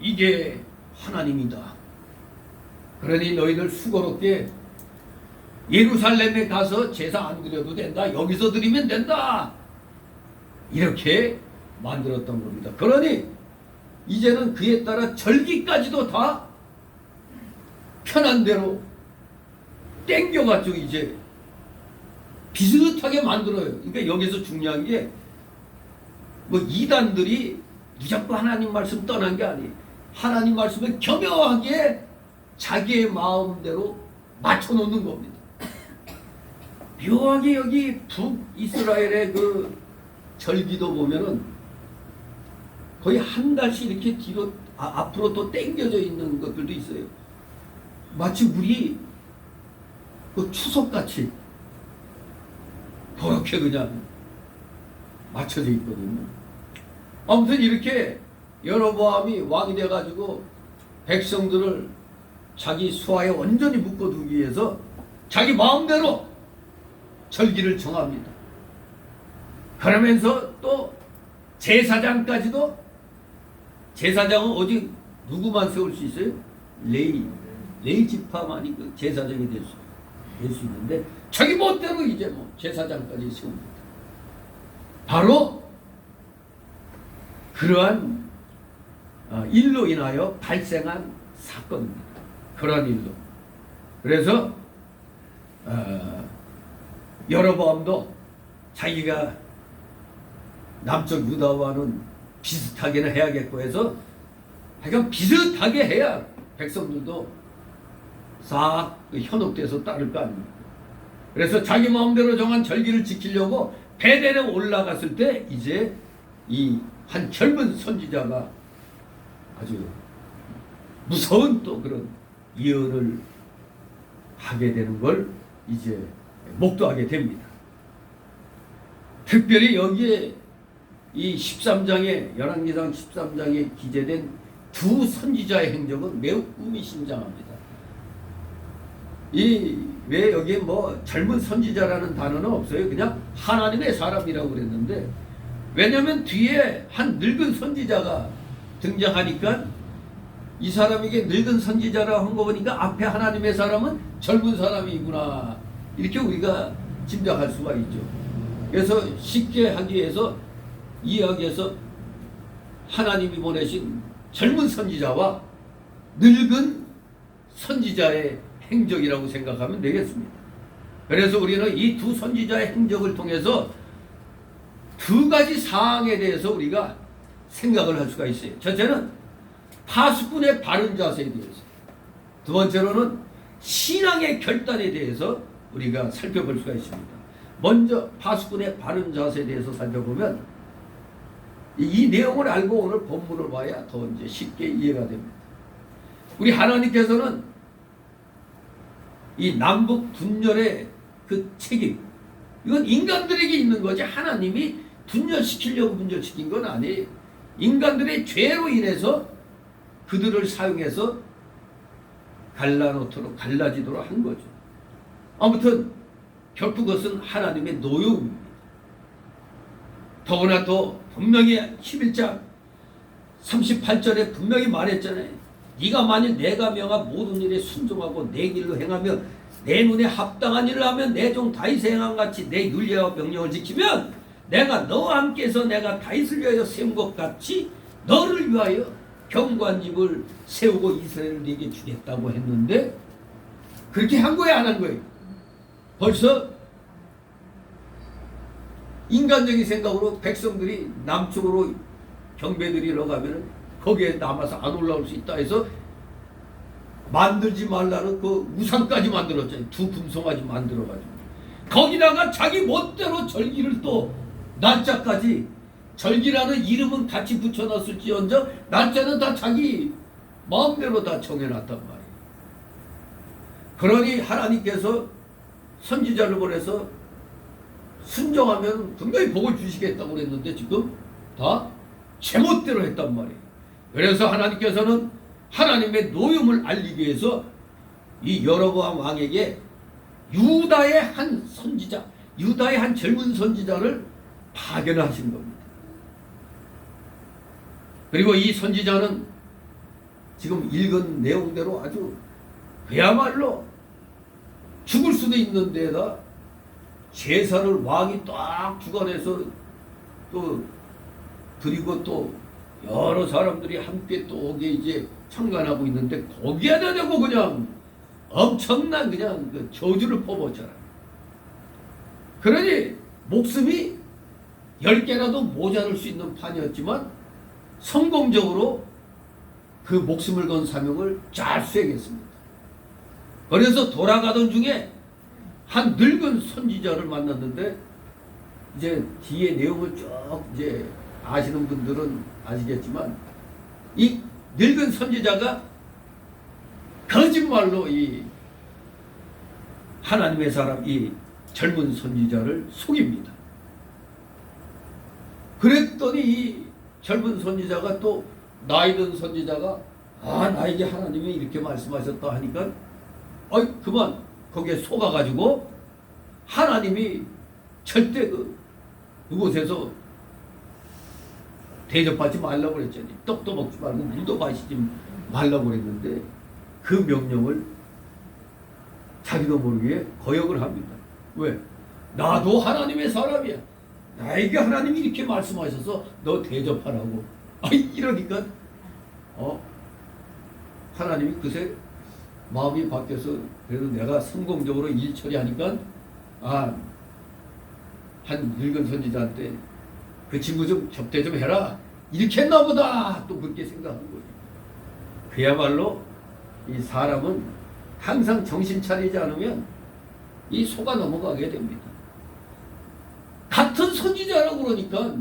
이게 하나님이다. 그러니 너희들 수고롭게 예루살렘에 가서 제사 안 드려도 된다. 여기서 드리면 된다. 이렇게 만들었던 겁니다. 그러니 이제는 그에 따라 절기까지도 다 편한 대로 땡겨가지고 이제 비슷하게 만들어요. 그러니까 여기서 중요한 게 뭐 이단들이 무조건 하나님 말씀 떠난 게 아니에요. 하나님 말씀을 교묘하게 자기의 마음대로 맞춰놓는 겁니다. 묘하게 여기 북이스라엘의 그 절기도 보면은 거의 한 달씩 이렇게 뒤로 앞으로 또 땡겨져 있는 것들도 있어요. 마치 우리 그 추석같이 그렇게 그냥 맞춰져 있거든요. 아무튼 이렇게 여로보암이 왕이 돼가지고 백성들을 자기 수하에 온전히 묶어두기 위해서 자기 마음대로 절기를 정합니다. 그러면서 또 제사장까지도 제사장은 오직 누구만 세울 수 있어요? 레위 지파만이 그 제사장이 될 수 있는데 자기 멋대로 이제 뭐 제사장까지 세웁니다. 바로 그러한 일로 인하여 발생한 사건입니다. 그러한 일로. 그래서 여로보암도 자기가 남쪽 유다와는 비슷하게는 해야겠고 해서 하여간 비슷하게 해야 백성들도 싹 현혹돼서 따를 거 아닙니까? 그래서 자기 마음대로 정한 절기를 지키려고 베델에 올라갔을 때 이제 이 한 젊은 선지자가 아주 무서운 또 그런 예언을 하게 되는 걸 이제 목도하게 됩니다. 특별히 여기에 이 13장에 열왕기상 13장에 기재된 두 선지자의 행적은 매우 의미심장합니다. 왜 여기에 뭐 젊은 선지자라는 단어는 없어요. 그냥 하나님의 사람이라고 그랬는데, 왜냐하면 뒤에 한 늙은 선지자가 등장하니까 이 사람에게 늙은 선지자라고 한 거 보니까 앞에 하나님의 사람은 젊은 사람이구나, 이렇게 우리가 짐작할 수가 있죠. 그래서 쉽게 하기 위해서 이야기해서 하나님이 보내신 젊은 선지자와 늙은 선지자의 행적이라고 생각하면 되겠습니다. 그래서 우리는 이 두 선지자의 행적을 통해서 두 가지 사항에 대해서 우리가 생각을 할 수가 있어요. 첫째는 파수꾼의 바른 자세에 대해서, 두 번째로는 신앙의 결단에 대해서 우리가 살펴볼 수가 있습니다. 먼저 파수꾼의 바른 자세에 대해서 살펴보면 이 내용을 알고 오늘 본문을 봐야 더 이제 쉽게 이해가 됩니다. 우리 하나님께서는 이 남북 분열의 그 책임, 이건 인간들에게 있는 거지 하나님이 분열시키려고 분열시킨 건 아니에요. 인간들의 죄로 인해서 그들을 사용해서 갈라지도록 한 거죠. 아무튼 결국 그것은 하나님의 노여움입니다. 더구나 또 분명히 11장 38절에 분명히 말했잖아요. 네가 만일 내가 명한 모든 일에 순종하고 내 길로 행하며 내 눈에 합당한 일을 하면 내 종 다윗의 행한 같이 내 율례와 명령을 지키면 내가 너와 함께해서 내가 다윗을 위하여 세운 것 같이 너를 위하여 경관집을 세우고 이스라엘을 네게 주겠다고 했는데 그렇게 한 거예요, 안 한 거예요? 벌써 인간적인 생각으로 백성들이 남쪽으로 경배드리러 가면은 거기에 남아서 안 올라올 수 있다 해서 만들지 말라는 그 우상까지 만들었잖아요. 두 금송아지 만들어가지고 거기다가 자기 멋대로 절기를 또 날짜까지, 절기라는 이름은 같이 붙여놨을지언정 날짜는 다 자기 마음대로 다 정해놨단 말이에요. 그러니 하나님께서 선지자를 보내서 순종하면 분명히 복을 주시겠다고 그랬는데 지금 다 제멋대로 했단 말이에요. 그래서 하나님께서는 하나님의 노임을 알리기 위해서 이 여로보암 왕에게 유다의 한 선지자, 유다의 한 젊은 선지자를 파견하신 겁니다. 그리고 이 선지자는 지금 읽은 내용대로 아주 그야말로 죽을 수도 있는 데다 제사를 왕이 딱 주관해서 또 드리고 또 여러 사람들이 함께 또 오게 이제 참관하고 있는데 거기에다 대고 그냥 엄청난 그냥 그 저주를 퍼붓잖아요. 그러니 목숨이 10개라도 모자랄 수 있는 판이었지만 성공적으로 그 목숨을 건 사명을 잘 수행했습니다. 그래서 돌아가던 중에 한 늙은 선지자를 만났는데 이제 뒤에 내용을 쭉 이제 아시는 분들은 아시겠지만 이 늙은 선지자가 거짓말로 이 하나님의 사람, 이 젊은 선지자를 속입니다. 그랬더니 이 젊은 선지자가 또 나이 든 선지자가 나에게 하나님이 이렇게 말씀하셨다 하니까 그만 거기에 속아가지고 하나님이 절대 그곳에서 대접하지 말라고 그랬잖아요. 떡도 먹지 말고 물도 마시지 말라고 그랬는데 그 명령을 자기도 모르게 거역을 합니다. 왜? 나도 하나님의 사람이야. 나에게 하나님이 이렇게 말씀하셔서 너 대접하라고. 이러니까 하나님이 그새 마음이 바뀌어서 그래도 내가 성공적으로 일 처리하니까 한 늙은 선지자한테 그 친구 좀 접대 좀 해라 이렇게 했나 보다 또 그렇게 생각한 거예요. 그야말로 이 사람은 항상 정신 차리지 않으면 이 속아 넘어가게 됩니다. 같은 선지자라고 그러니까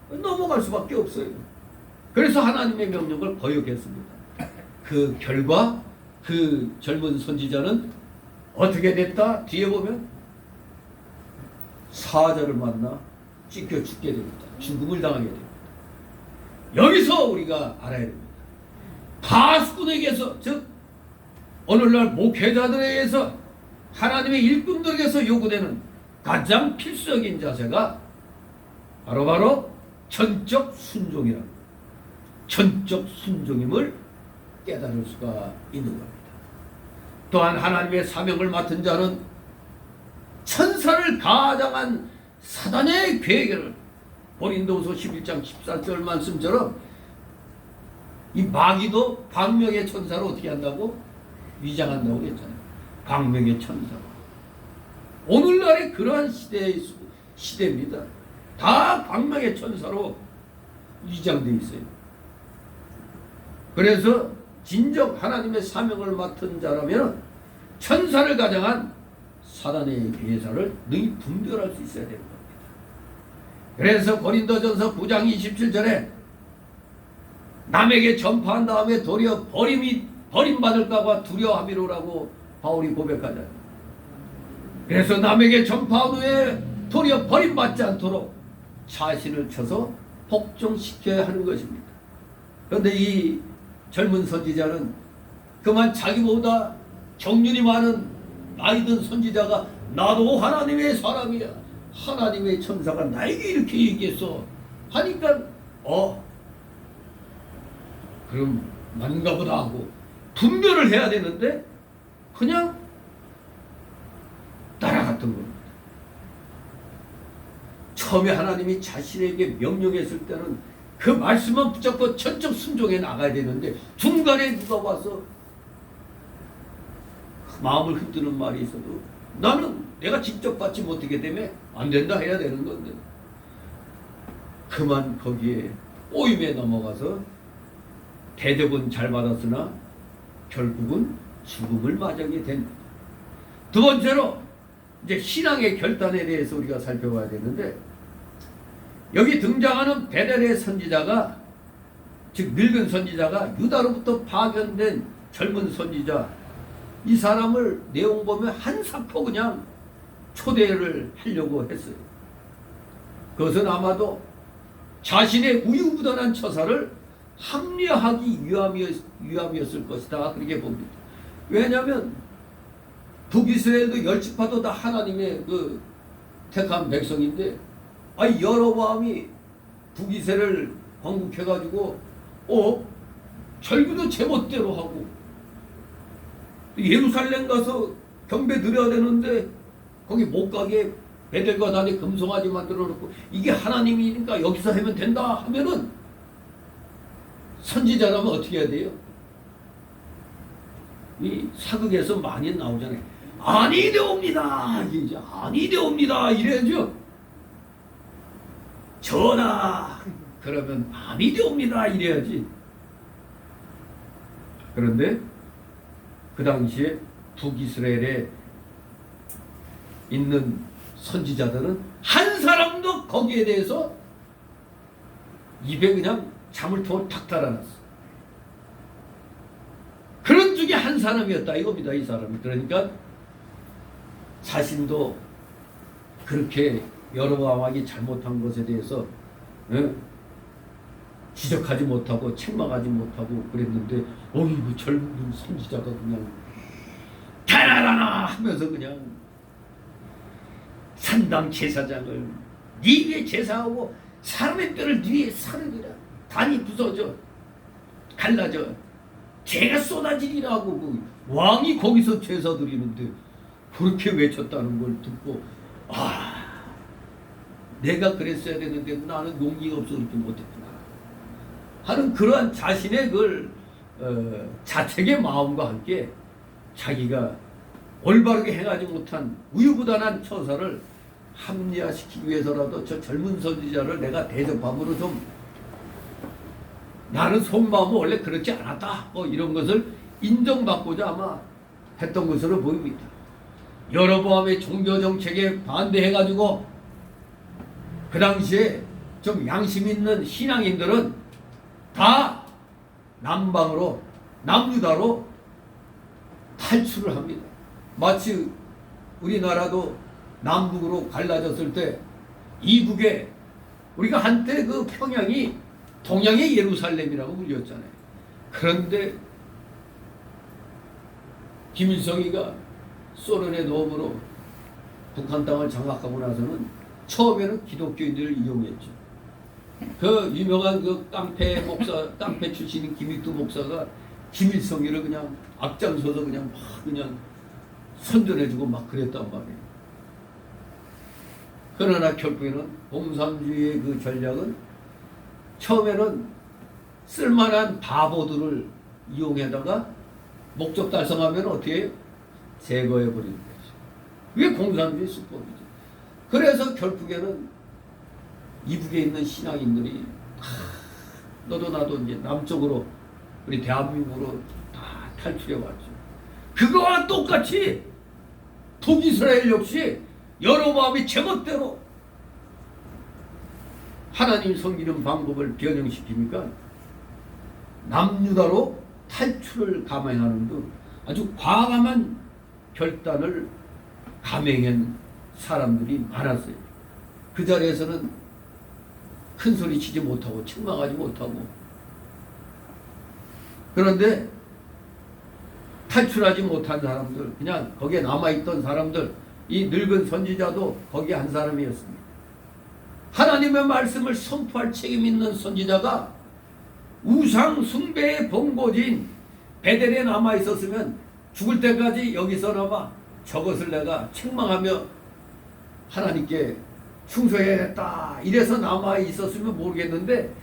넘어갈 수밖에 없어요. 그래서 하나님의 명령을 거역했습니다. 그 결과 그 젊은 선지자는 어떻게 됐다? 뒤에 보면 사자를 만나 찢겨 죽게 됩니다. 죽음을 당하게 됩니다. 여기서 우리가 알아야 됩니다. 파수꾼에게서, 즉 오늘날 목회자들에게서, 하나님의 일꾼들에게서 요구되는 가장 필수적인 자세가 바로 전적 순종이라는, 전적 순종임을 깨달을 수가 있는 겁니다. 또한 하나님의 사명을 맡은 자는 천사를 가장한 사단의 계획을 고린도후서 11장 14절 말씀처럼 이 마귀도 광명의 천사로 어떻게 한다고? 위장한다고 그랬잖아요. 광명의 천사로. 오늘날의 그러한 시대입니다. 다 광명의 천사로 위장되어 있어요. 그래서 진정 하나님의 사명을 맡은 자라면 천사를 가장한 사단의 계사를 능히 분별할 수 있어야 되는 겁니다. 그래서 고린도전서 9장 27절에 남에게 전파한 다음에 도리어 버림받을까봐 두려워함이로라고 바울이 고백하잖아요. 그래서 남에게 전파한 후에 도리어 버림받지 않도록 자신을 쳐서 복종시켜야 하는 것입니다. 그런데 이 젊은 선지자는 그만 자기보다 경륜이 많은 나이든 선지자가 나도 하나님의 사람이야, 하나님의 천사가 나에게 이렇게 얘기했어 하니까 그럼 맞는가 보다 하고 분별을 해야 되는데 그냥 따라갔던 겁니다. 처음에 하나님이 자신에게 명령했을 때는 그 말씀은 무조건 전적 순종해 나가야 되는데 중간에 누가 와서 마음을 흔드는 말이 있어도 나는 내가 직접 받지 못하게 되면 안 된다 해야 되는 건데 그만 거기에 오임에 넘어가서 대접은 잘 받았으나 결국은 죽음을 맞이하게 된. 두 번째로 이제 신앙의 결단에 대해서 우리가 살펴봐야 되는데 여기 등장하는 베델의 선지자가, 즉 늙은 선지자가 유다로부터 파견된 젊은 선지자, 이 사람을 내용 보면 한사코 그냥 초대를 하려고 했어요. 그것은 아마도 자신의 우유부단한 처사를 합리화하기 위함이었을 것이다, 그렇게 봅니다. 왜냐하면 북이스라엘도 10지파도 다 하나님의 그 택한 백성인데 여로보암이 북이스라엘을 건국해가지고 절기도 제멋대로 하고 예루살렘 가서 경배 드려야 되는데 거기 못 가게 베델과 단에 금송아지 만들어 놓고 이게 하나님이니까 여기서 하면 된다 하면은 선지자라면 어떻게 해야 돼요? 이 사극에서 많이 나오잖아요. 아니 되옵니다. 이제 아니 되옵니다. 이래야죠. 전하 그러면 아니 되옵니다. 이래야지. 그런데 그 당시에 북이스라엘에 있는 선지자들은 한 사람도 거기에 대해서 입에 그냥 자물통을 탁 달아놨어. 그런 중에 한 사람이었다 이겁니다. 이 사람이. 그러니까 자신도 그렇게 여로보암이 잘못한 것에 대해서 지적하지 못하고 책망하지 못하고 그랬는데 어이구 젊은 선지자가 그냥 대단하나 하면서 그냥 산당 제사장을 네게 제사하고 사람의 뼈를 네에 사르리라. 단이 부서져 갈라져 죄가 쏟아지리라고 그 왕이 거기서 제사 드리는데 그렇게 외쳤다는 걸 듣고 내가 그랬어야 되는데 나는 용기가 없어 그렇게 못했구나 하는 그러한 자신의 그걸 자책의 마음과 함께 자기가 올바르게 행하지 못한 우유부단한 처사를 합리화시키기 위해서라도 저 젊은 선지자를 내가 대접함으로 좀 나는 속마음은 원래 그렇지 않았다 이런 것을 인정받고자 아마 했던 것으로 보입니다. 여로보암의 종교 정책에 반대해가지고 그 당시에 좀 양심 있는 신앙인들은 다 남방으로 남유다로 탈출을 합니다. 마치 우리나라도 남북으로 갈라졌을 때 이북에 우리가 한때 그 평양이 동양의 예루살렘이라고 불렸잖아요. 그런데 김일성이가 소련의 도움으로 북한 땅을 장악하고 나서는 처음에는 기독교인들을 이용했죠. 그 유명한 그 깡패 목사, 깡패 출신인 김익두 목사가 김일성이를 그냥 앞장서서 그냥 막 그냥 선전해주고 막 그랬단 말이에요. 그러나 결국에는 공산주의의 그 전략은 처음에는 쓸만한 바보들을 이용해다가 목적 달성하면 어떻게 해요? 제거해버리는 거죠. 그게 공산주의 수법이죠. 그래서 결국에는 이북에 있는 신앙인들이 너도 나도 이제 남쪽으로 우리 대한민국으로 다 탈출해 왔죠. 그거와 똑같이 북이스라엘 역시 여로보암이 제멋대로 하나님 섬기는 방법을 변형시키니까 남유다로 탈출을 감행하는 등 아주 과감한 결단을 감행한 사람들이 많았어요. 그 자리에서는 큰 소리 치지 못하고 책망하지 못하고, 그런데 탈출하지 못한 사람들, 그냥 거기에 남아있던 사람들, 이 늙은 선지자도 거기 한 사람이었습니다. 하나님의 말씀을 선포할 책임 있는 선지자가 우상 숭배의 본고지인 베델에 남아 있었으면 죽을 때까지 여기서나마 저것을 내가 책망하며 하나님께 충성해야겠다 이래서 남아 있었으면 모르겠는데,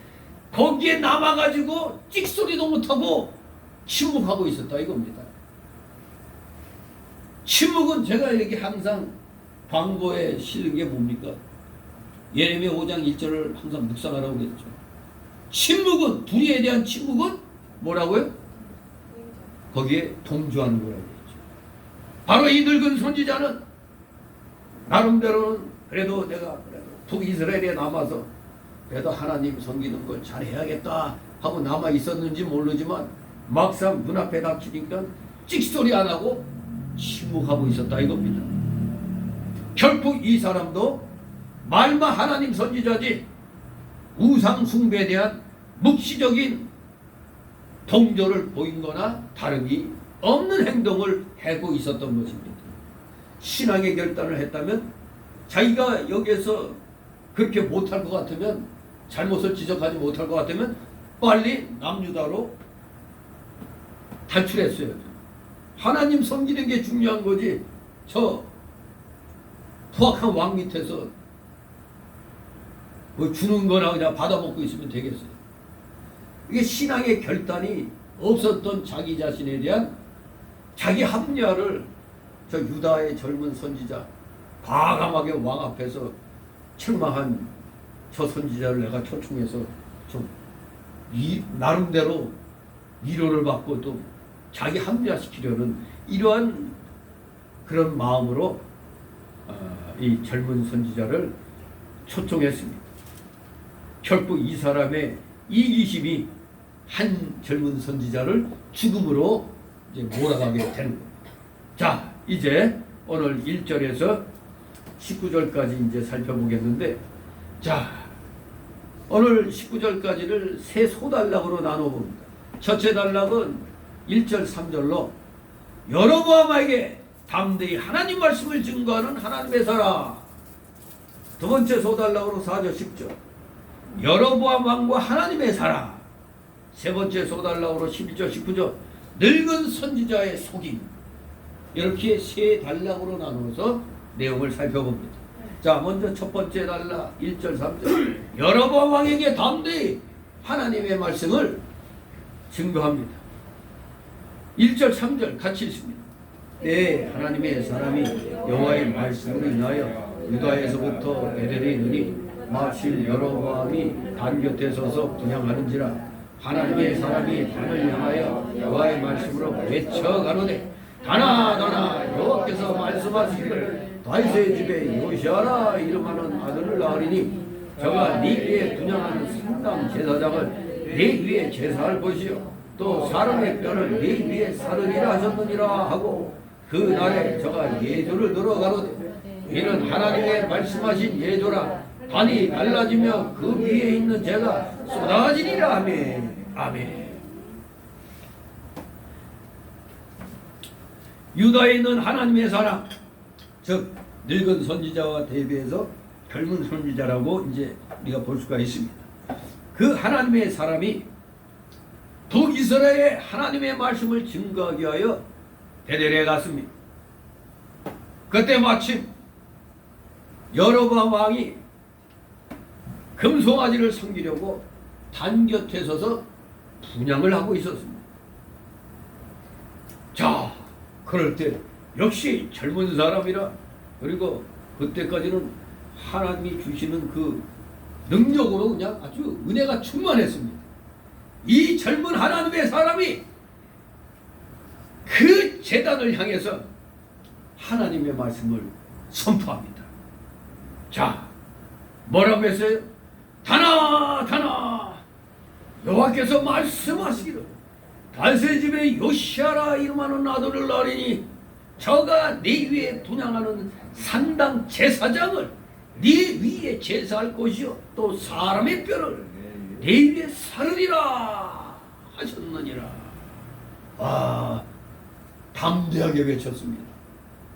거기에 남아가지고 찍소리도 못하고 침묵하고 있었다 이겁니다. 침묵은 제가 여기 항상 광고에 실는 게 뭡니까? 예레미야 5장 1절을 항상 묵상하라고 그랬죠. 침묵은, 불의에 대한 침묵은 뭐라고요? 거기에 동조하는 거라고 그랬죠. 바로 이 늙은 선지자는 나름대로는 그래도 내가 북이스라엘에 남아서 그래도 하나님 섬기는 걸 잘해야겠다 하고 남아 있었는지 모르지만 막상 눈앞에 닥치니까 찍소리 안 하고 침묵하고 있었다 이겁니다. 결국 이 사람도 말마 하나님 선지자지 우상 숭배에 대한 묵시적인 동조를 보인 거나 다름이 없는 행동을 하고 있었던 것입니다. 신앙의 결단을 했다면 자기가 여기에서 그렇게 못할 것 같으면, 잘못을 지적하지 못할 것 같으면 빨리 남유다로 탈출했어요. 하나님 섬기는 게 중요한 거지 저 포악한 왕 밑에서 뭐 주는 거나 그냥 받아먹고 있으면 되겠어요. 이게 신앙의 결단이 없었던 자기 자신에 대한 자기 합리화를 저 유다의 젊은 선지자, 과감하게 왕 앞에서 책망한 저 선지자를 내가 초청해서 좀 나름대로 위로를 받고 또 자기 합리화시키려는 이러한 그런 마음으로 이 젊은 선지자를 초청했습니다. 결국 이 사람의 이기심이 한 젊은 선지자를 죽음으로 이제 몰아가게 되는 겁니다. 자, 이제 오늘 1절에서 19절까지 이제 살펴보겠는데, 자, 오늘 19절까지를 세 소단락으로 나눠봅니다. 첫째 단락은 1절 3절로 여로보암에게 담대히 하나님 말씀을 증거하는 하나님의 사람. 두 번째 소단락으로 4절 10절 여로보암 왕과 하나님의 사람. 세 번째 소단락으로 11절 19절 늙은 선지자의 속임. 이렇게 세 단락으로 나눠서 내용을 살펴봅니다. 자, 먼저 첫 번째 단락 1절 3절 여로보암 왕에게 담대히 하나님의 말씀을 증거합니다. 1절 3절 같이 읽습니다. 네, 하나님의 사람이 여호와의 말씀으로 인하여 유다에서부터 베델에 이르니 마침 여로보암이 단 곁에 서서 분향하는지라. 하나님의 사람이 단을 향하여 여호와의 말씀으로 외쳐가로되 다나 여호와께서 말씀하시기를 다윗의 집에 요시아라 이름하는 아들을 낳으리니 저가 네 위에 분양하는 상당 제사장을 네 위에 제사할 것이요 또 사람의 뼈를 네 위에 사르리라 하셨느니라 하고 그 날에 저가 예조를 들어 가로되 이는 하나님의 말씀하신 예조라 단이 갈라지며 그 위에 있는 재가 쏟아지리라 아멘. 아멘. 유다에 있는 하나님의 사람, 즉 늙은 선지자와 대비해서 젊은 선지자라고 이제 우리가 볼 수가 있습니다. 그 하나님의 사람이 북이스라엘의 하나님의 말씀을 증거하기 위하여 베델에 갔습니다. 그때 마침 여로보암 왕이 금송아지를 섬기려고 단 곁에 서서 분향을 하고 있었습니다. 자, 그럴 때 역시 젊은 사람이라 그리고 그때까지는 하나님이 주시는 그 능력으로 그냥 아주 은혜가 충만했습니다. 이 젊은 하나님의 사람이 그 제단을 향해서 하나님의 말씀을 선포합니다. 자, 뭐라고 했어요? 다나 여호와께서 말씀하시기를 다윗의 집에 요시아라 이름하는 아들을 낳으리니 저가 네 위에 분향하는 산당 제사장을 네 위에 제사할 것이요 또 사람의 뼈를 네 위에 사르리라 하셨느니라. 아, 담대하게 외쳤습니다.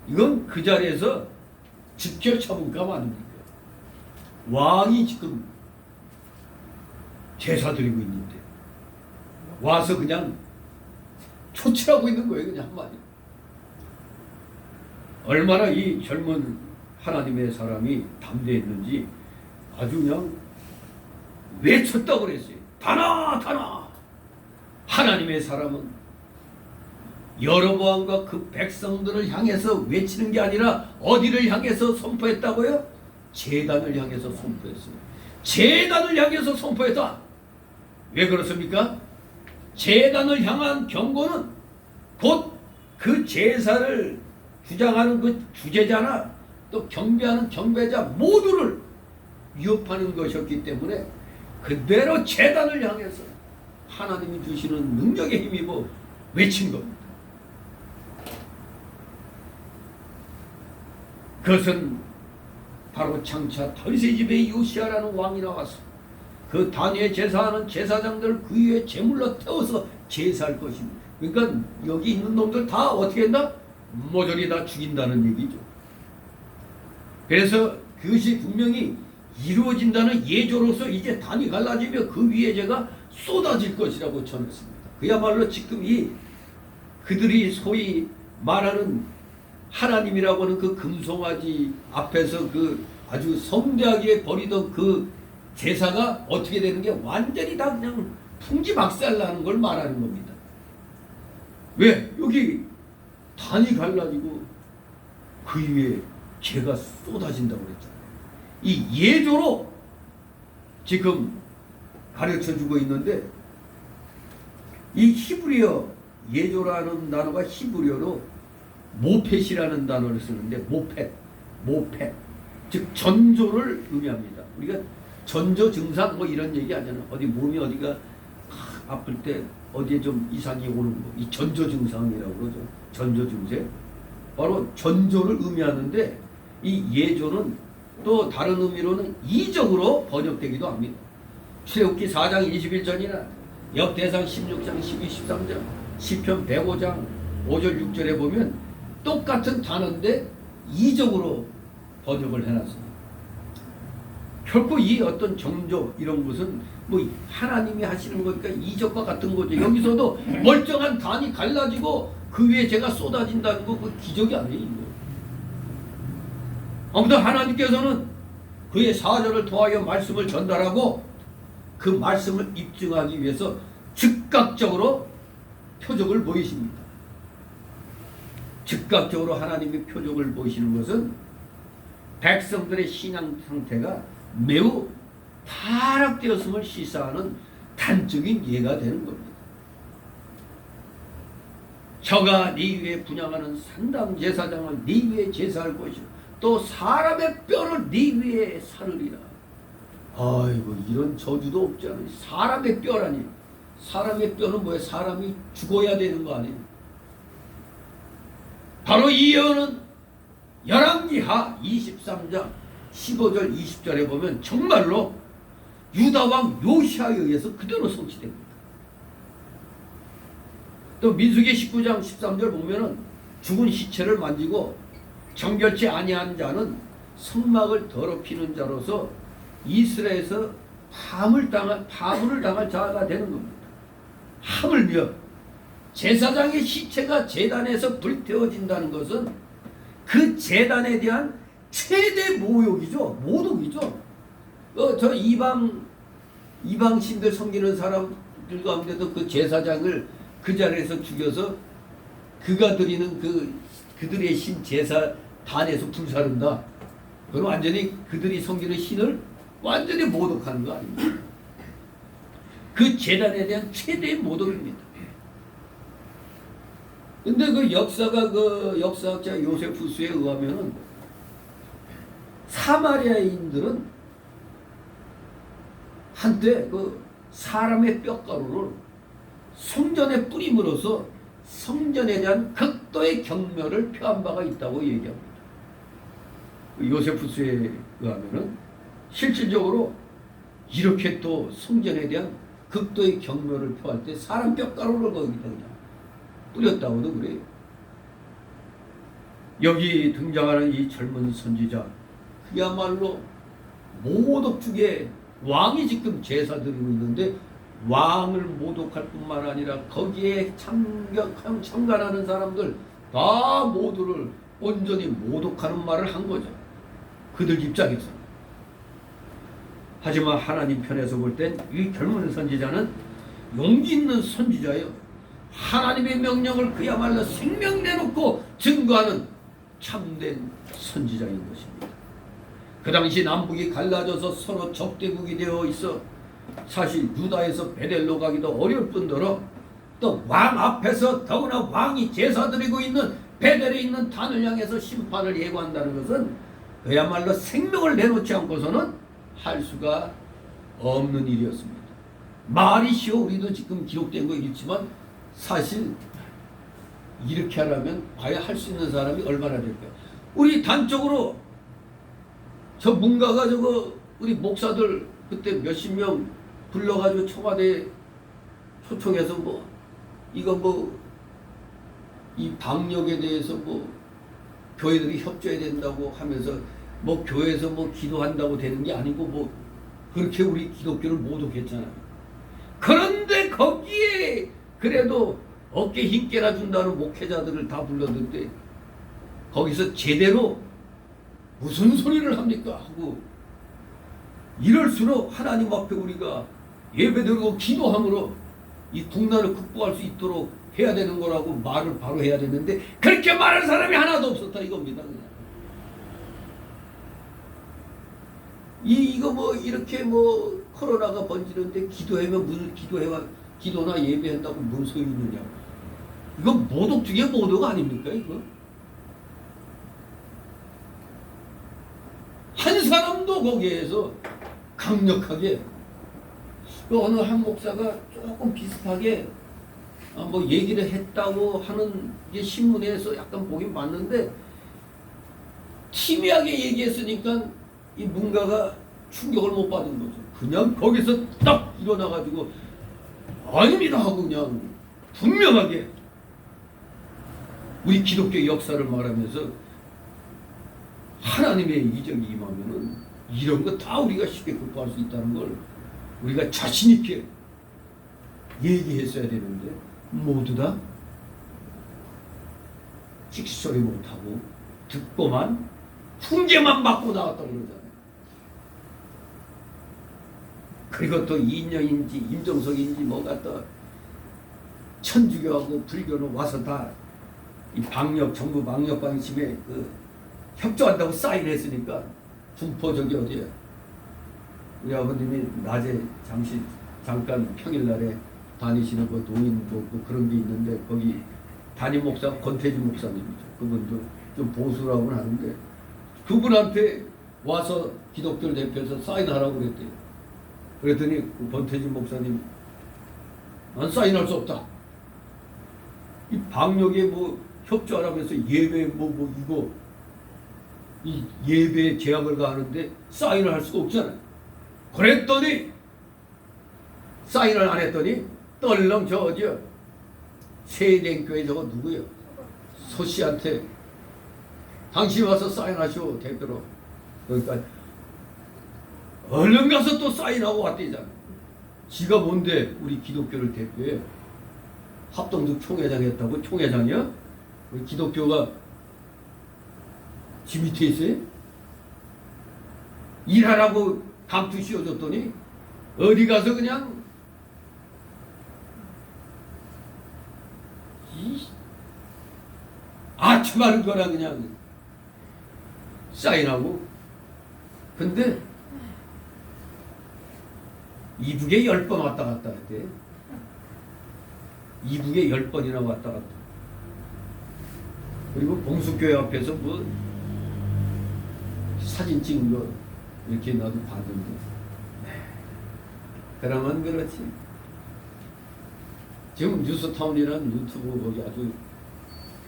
이건 그 자리에서 직접 처분감 아닙니까? 왕이 지금 제사 드리고 있는데 와서 그냥 초치하고 있는 거예요. 그냥 한마디. 얼마나 이 젊은 하나님의 사람이 담대했는지 아주 그냥 외쳤다고 그랬어요. 다나 하나님의 사람은 여로보암과 그 백성들을 향해서 외치는 게 아니라 어디를 향해서 선포했다고요? 제단을 향해서 선포했어요. 제단을 향해서 선포했다. 왜 그렇습니까? 제단을 향한 경고는 곧 그 제사를 주장하는 그 주제자나 또 경배하는 경배자 모두를 위협하는 것이었기 때문에 그대로 제단을 향해서 하나님이 주시는 능력에 힘입어 외친 겁니다. 그것은 바로 장차 다윗의 집에 요시아라는 왕이 나와서 그 단위에 제사하는 제사장들을 그 위에 제물로 태워서 제사할 것입니다. 그러니까 여기 있는 놈들 다 어떻게 했나? 모조리 다 죽인다는 얘기죠. 그래서 그것이 분명히 이루어진다는 예조로서 이제 단이 갈라지며 그 위에 제가 쏟아질 것이라고 전했습니다. 그야말로 지금 이 그들이 소위 말하는 하나님이라고 하는 그 금송아지 앞에서 그 아주 성대하게 벌이던 그 제사가 어떻게 되는 게 완전히 다 그냥 풍지박살 나는 걸 말하는 겁니다. 왜? 여기 단이 갈라지고 그 위에 죄가 쏟아진다고 그랬잖아요. 이 예조로 지금 가르쳐주고 있는데 이 히브리어 예조라는 단어가 히브리어로 모펫이라는 단어를 쓰는데 모펫 즉 전조를 의미합니다. 우리가 전조 증상 뭐 이런 얘기 하잖아. 어디 몸이 어디가 아플 때 어디에 좀 이상이 오는 거, 이 전조 증상이라고 그러죠. 전조 증세. 바로 전조를 의미하는데 이 예조는 또 다른 의미로는 이적으로 번역되기도 합니다. 출애굽기 4장 21절이나 역대상 16장 12, 13절, 시편 105장 5절 6절에 보면 똑같은 단어인데 이적으로 번역을 해놨습니다. 결코 이 어떤 정조 이런 것은 뭐 하나님이 하시는 거니까 이적과 같은 거죠. 여기서도 멀쩡한 단이 갈라지고 그 위에 제가 쏟아진다는 거 그 기적이 아니에요. 아무튼 하나님께서는 그의 사절을 통하여 말씀을 전달하고 그 말씀을 입증하기 위해서 즉각적으로 표적을 보이십니다. 즉각적으로 하나님의 표적을 보이시는 것은 백성들의 신앙 상태가 매우 타락되었음을 시사하는 단적인 예가 되는 겁니다. 저가 네 위에 분양하는 산당 제사장을 네 위에 제사할 것이요 또 사람의 뼈를 네 위에 사르리라. 아이고 이런 저주도 없지 않아요. 사람의 뼈라니. 사람의 뼈는 뭐예요? 사람이 죽어야 되는 거 아니에요? 바로 이 예언은 열왕기하 23장 15절 20절에 보면 정말로 유다왕 요시아에 의해서 그대로 성취됩니다. 또 민수기 19장 13절 보면은 죽은 시체를 만지고 정결치 아니한 자는 성막을 더럽히는 자로서 이스라엘에서 파문을 당할 자가 되는 겁니다. 하물며 제사장의 시체가 제단에서 불태워진다는 것은 그 제단에 대한 최대 모욕이죠. 모독이죠. 저 이방신들 섬기는 사람들 가운데도 그 제사장을 그 자리에서 죽여서 그가 드리는 그들의 신 제사단에서 불사른다. 그건 완전히 그들이 섬기는 신을 완전히 모독하는 거 아닙니까? 그 제단에 대한 최대의 모독입니다. 근데 그 역사학자 요세푸스에 의하면은 사마리아인들은 한때 그 사람의 뼈가루를 성전에 뿌림으로써 성전에 대한 극도의 경멸을 표한 바가 있다고 얘기합니다. 요세푸스에 의하면은 실질적으로 이렇게 또 성전에 대한 극도의 경멸을 표할 때 사람 뼈가루를 거기다 그냥 뿌렸다고도 그래요. 여기 등장하는 이 젊은 선지자 그야말로 모독중에 왕이 지금 제사 드리고 있는데 왕을 모독할 뿐만 아니라 거기에 참관하는 사람들 다 모두를 온전히 모독하는 말을 한 거죠. 그들 입장에서. 하지만 하나님 편에서 볼 땐 이 젊은 선지자는 용기 있는 선지자예요. 하나님의 명령을 그야말로 생명 내놓고 증거하는 참된 선지자인 것입니다. 그 당시 남북이 갈라져서 서로 적대국이 되어 있어 사실 유다에서 베델로 가기도 어려울 뿐더러 또 왕 앞에서 더구나 왕이 제사 드리고 있는 베델에 있는 단을 향해서 심판을 예고한다는 것은 그야말로 생명을 내놓지 않고서는 할 수가 없는 일이었습니다. 말이 쉬워 우리도 지금 기록된 거 읽지만 사실 이렇게 하려면 과연 할 수 있는 사람이 얼마나 될까요? 우리 단적으로 저 문가가 우리 목사들 그때 몇십 명 불러가지고 청와대 초청해서 이 방역에 대해서 교회들이 협조해야 된다고 하면서 교회에서 기도한다고 되는 게 아니고 그렇게 우리 기독교를 모독했잖아요. 그런데 거기에 그래도 어깨 힘 깨라 준다는 목회자들을 다 불렀는데 거기서 제대로 무슨 소리를 합니까 하고 이럴수록 하나님 앞에 우리가 예배드리고 기도함으로 이 국난을 극복할 수 있도록 해야 되는 거라고 말을 바로 해야 되는데 그렇게 말할 사람이 하나도 없었다 이겁니다. 그냥. 이거 이렇게 코로나가 번지는데 기도나 예배한다고 뭔 소용이 있느냐. 이거 모독 중에 모독 아닙니까 이거? 한 사람도 거기에서 강력하게 어느 한 목사가 조금 비슷하게 얘기를 했다고 하는 게 신문에서 약간 보긴 봤는데 티미하게 얘기했으니까 이 문가가 충격을 못 받은 거죠. 그냥 거기서 딱 일어나가지고 아닙니다 하고 그냥 분명하게 우리 기독교 역사를 말하면서 하나님의 이적이 임하면은 이런 거 다 우리가 쉽게 극복할 수 있다는 걸 우리가 자신 있게 얘기했어야 되는데 모두 다 찍소리 못하고 듣고만 훈계만 받고 나왔다고 그러잖아요. 그리고 또 이인영인지 임종석인지 뭐가 또 천주교하고 불교는 와서 다 이 정부 방역 방침에 협조한다고 사인했으니까 중포 어디야 우리 아버님이 낮에 잠깐 평일날에 다니시는 노인 그런 게 있는데 거기 담임 목사 권태진 목사님이죠. 그분도 좀 보수라고는 하는데 그분한테 와서 기독교를 대표해서 사인하라고 그랬대요. 그랬더니 그 권태진 목사님 난 사인할 수 없다. 이 방역에 뭐 협조하라면서 예배 뭐 이거 이 예배 제약을 가하는데 사인을 할 수가 없잖아요. 그랬더니 사인을 안 했더니 떨렁 저 세대교회 저거 누구요? 소 씨한테 당신 와서 사인하시오 대표로. 그러니까 얼른 가서 또 사인하고 왔대잖아. 지가 뭔데 우리 기독교를 대표해? 합동적 총회장 했다고? 총회장이야? 우리 기독교가 지 밑에 있어요? 일하라고 감투 씌워줬더니 어디 가서 그냥 아침하는 거나 그냥 사인하고. 근데 이북에 10번 왔다 갔다 했대. 이북에 10번이나 왔다 갔다. 그리고 봉수교회 앞에서 뭐 사진 찍은 거 이렇게 나도 봤는데. 그러면 그렇지. 지금 뉴스타운이라는 유튜브 거기 아주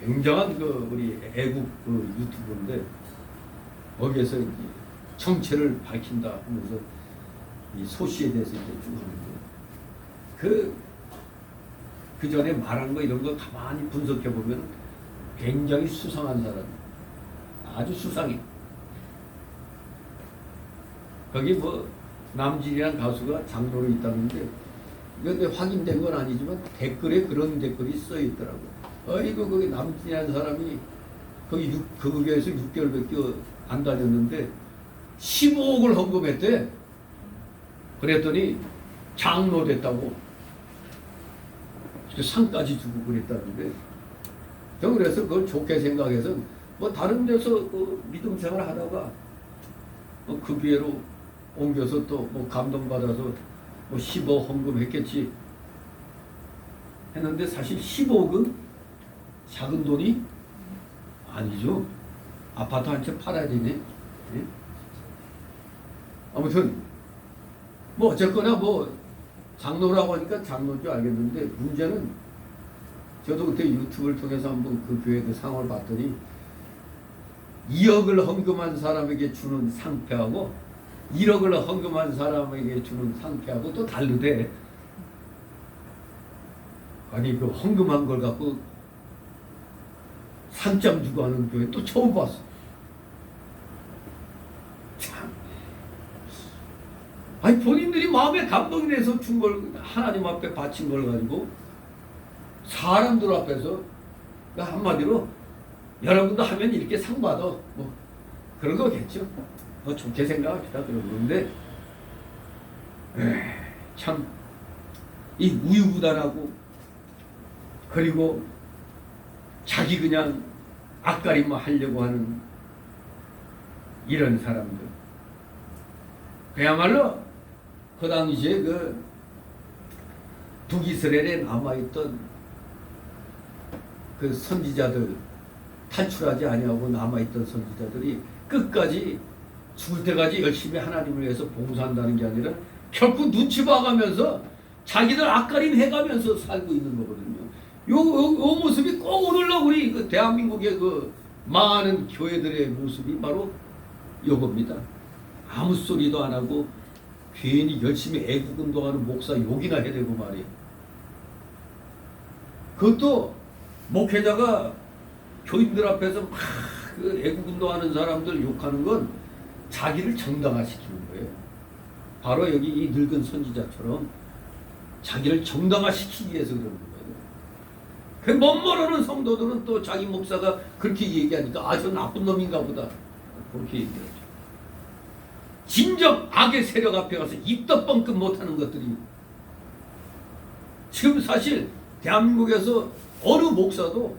굉장한 그 우리 애국 그 유튜브인데 거기에서 이제 정체를 밝힌다 하면서 이 소시에 대해서 이제 쭉 하는데 그 전에 말한 거 이런 거 가만히 분석해 보면 굉장히 수상한 사람, 아주 수상해. 거기 뭐 남진이라는 가수가 장로로 있다는데 이건 확인된 건 아니지만 댓글에 그런 댓글이 써 있더라고. 이거 거기 남진이라는 사람이 거기 그 교회에서 6개월밖에 안 다녔는데 15억을 헌금했대. 그랬더니 장로 됐다고. 그 상까지 주고 그랬다는데. 저는 그래서 그걸 좋게 생각해서 뭐 다른 데서 그 믿음 생활 하다가 그 교회로 옮겨서 또 뭐 감동받아서 뭐 10억 헌금했겠지 했는데 사실 10억은 작은 돈이 아니죠. 아파트 한 채 팔아야 되네. 예? 아무튼 뭐 어쨌거나 뭐 장로라고 하니까 장로인 줄 알겠는데 문제는 저도 그때 유튜브를 통해서 한번 그 교회 그 상황을 봤더니 2억을 헌금한 사람에게 주는 상패하고 1억을 헌금한 사람에게 주는 상패하고 또 다르대. 아니 그 헌금한 걸 갖고 상장 주고 하는 교회 또 처음 봤어. 참. 아니 본인들이 마음에 감동이 돼서 준 걸 하나님 앞에 바친 걸 가지고 사람들 앞에서 한마디로 여러분도 하면 이렇게 상 받아 뭐 그런 거겠죠. 뭐 좋게 생각합시다. 그러는데 참 이 우유부단하고 그리고 자기 그냥 앞가림만 하려고 하는 이런 사람들 그야말로 그 당시에 그 북이스라엘에 남아있던 그 선지자들 탈출하지 아니하고 남아있던 선지자들이 끝까지 죽을 때까지 열심히 하나님을 위해서 봉사한다는 게 아니라 결국 눈치 봐가면서 자기들 앞가림 해가면서 살고 있는 거거든요. 요 모습이 꼭 오늘날 우리 그 대한민국의 그 많은 교회들의 모습이 바로 요겁니다. 아무 소리도 안 하고 괜히 열심히 애국운동하는 목사 욕이나 해대고 말이에요. 그것도 목회자가 교인들 앞에서 막 그 애국운동하는 사람들 욕하는 건 자기를 정당화시키는 거예요. 바로 여기 이 늙은 선지자처럼 자기를 정당화시키기 위해서 그러는 거예요. 그 멋모르는 성도들은 또 자기 목사가 그렇게 얘기하니까 저 나쁜 놈인가 보다 그렇게 얘기하죠. 진정 악의 세력 앞에 가서 입도 뻥끗 못하는 것들이 지금 사실 대한민국에서 어느 목사도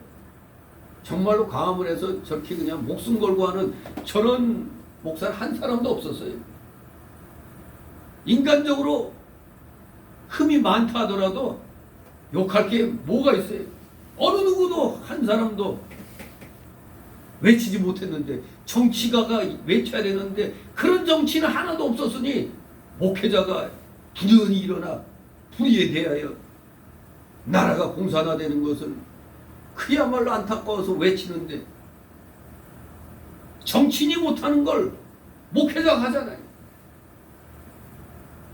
정말로 강함을 해서 저렇게 그냥 목숨 걸고 하는 저런 목사는 한 사람도 없었어요. 인간적으로 흠이 많다 하더라도 욕할 게 뭐가 있어요? 어느 누구도 한 사람도 외치지 못했는데 정치가가 외쳐야 되는데 그런 정치는 하나도 없었으니 목회자가 부지런히 일어나 불의에 대하여 나라가 공산화되는 것을 그야말로 안타까워서 외치는데 정치인이 못하는 걸 목회자가 하잖아요.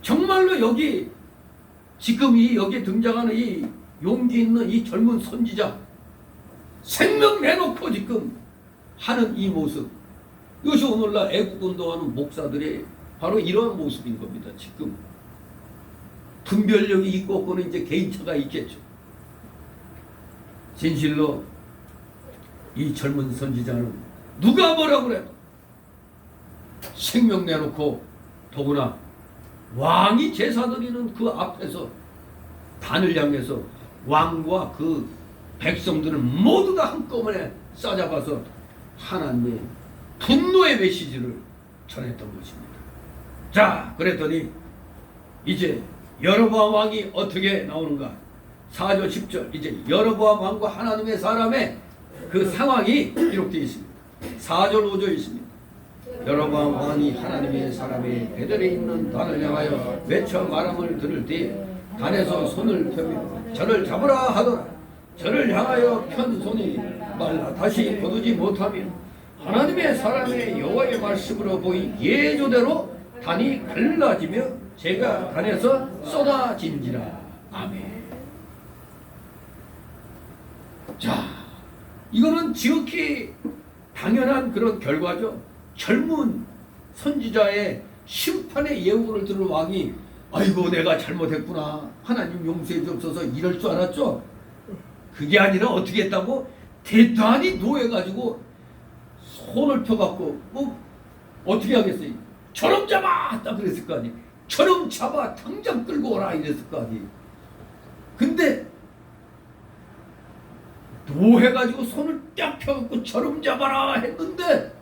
정말로 여기 지금 여기에 등장하는 이 용기 있는 이 젊은 선지자 생명 내놓고 지금 하는 이 모습, 이것이 오늘날 애국운동하는 목사들의 바로 이러한 모습인 겁니다. 지금 분별력이 있고 없고는 이제 개인차가 있겠죠. 진실로 이 젊은 선지자는 누가 뭐라고 그래도 생명 내놓고 더구나 왕이 제사 드리는 그 앞에서 단을 향해서 왕과 그 백성들을 모두 다 한꺼번에 싸잡아서 하나님의 분노의 메시지를 전했던 것입니다. 자, 그랬더니 이제 여로보암 왕이 어떻게 나오는가? 4절 10절 이제 여로보암 왕과 하나님의 사람의 그 상황이 기록되어 있습니다. 4절 5절 있습니다. 여로보암 왕이 하나님의 사람의 베델에 있는 단을 향하여 외쳐 말함을 들을 때 단에서 손을 펴며 저를 잡으라 하더라. 저를 향하여 편 손이 말라 다시 거두지 못하며 하나님의 사람의 여호와의 말씀으로 보이 예조대로 단이 갈라지며 제가 단에서 쏟아진지라. 아멘. 자, 이거는 지극히 당연한 그런 결과죠. 젊은 선지자의 심판의 예고를 들은 왕이 아이고 내가 잘못했구나, 하나님 용서해 주옵소서 이럴 줄 알았죠. 그게 아니라 어떻게 했다고? 대단히 노해가지고 손을 펴갖고 어떻게 하겠어요? 저놈 잡아! 딱 그랬을 거 아니에요. 저놈 잡아 당장 끌고 오라 이랬을 거 아니에요. 근데 노해가지고 손을 딱 펴갖고 저놈 잡아라 했는데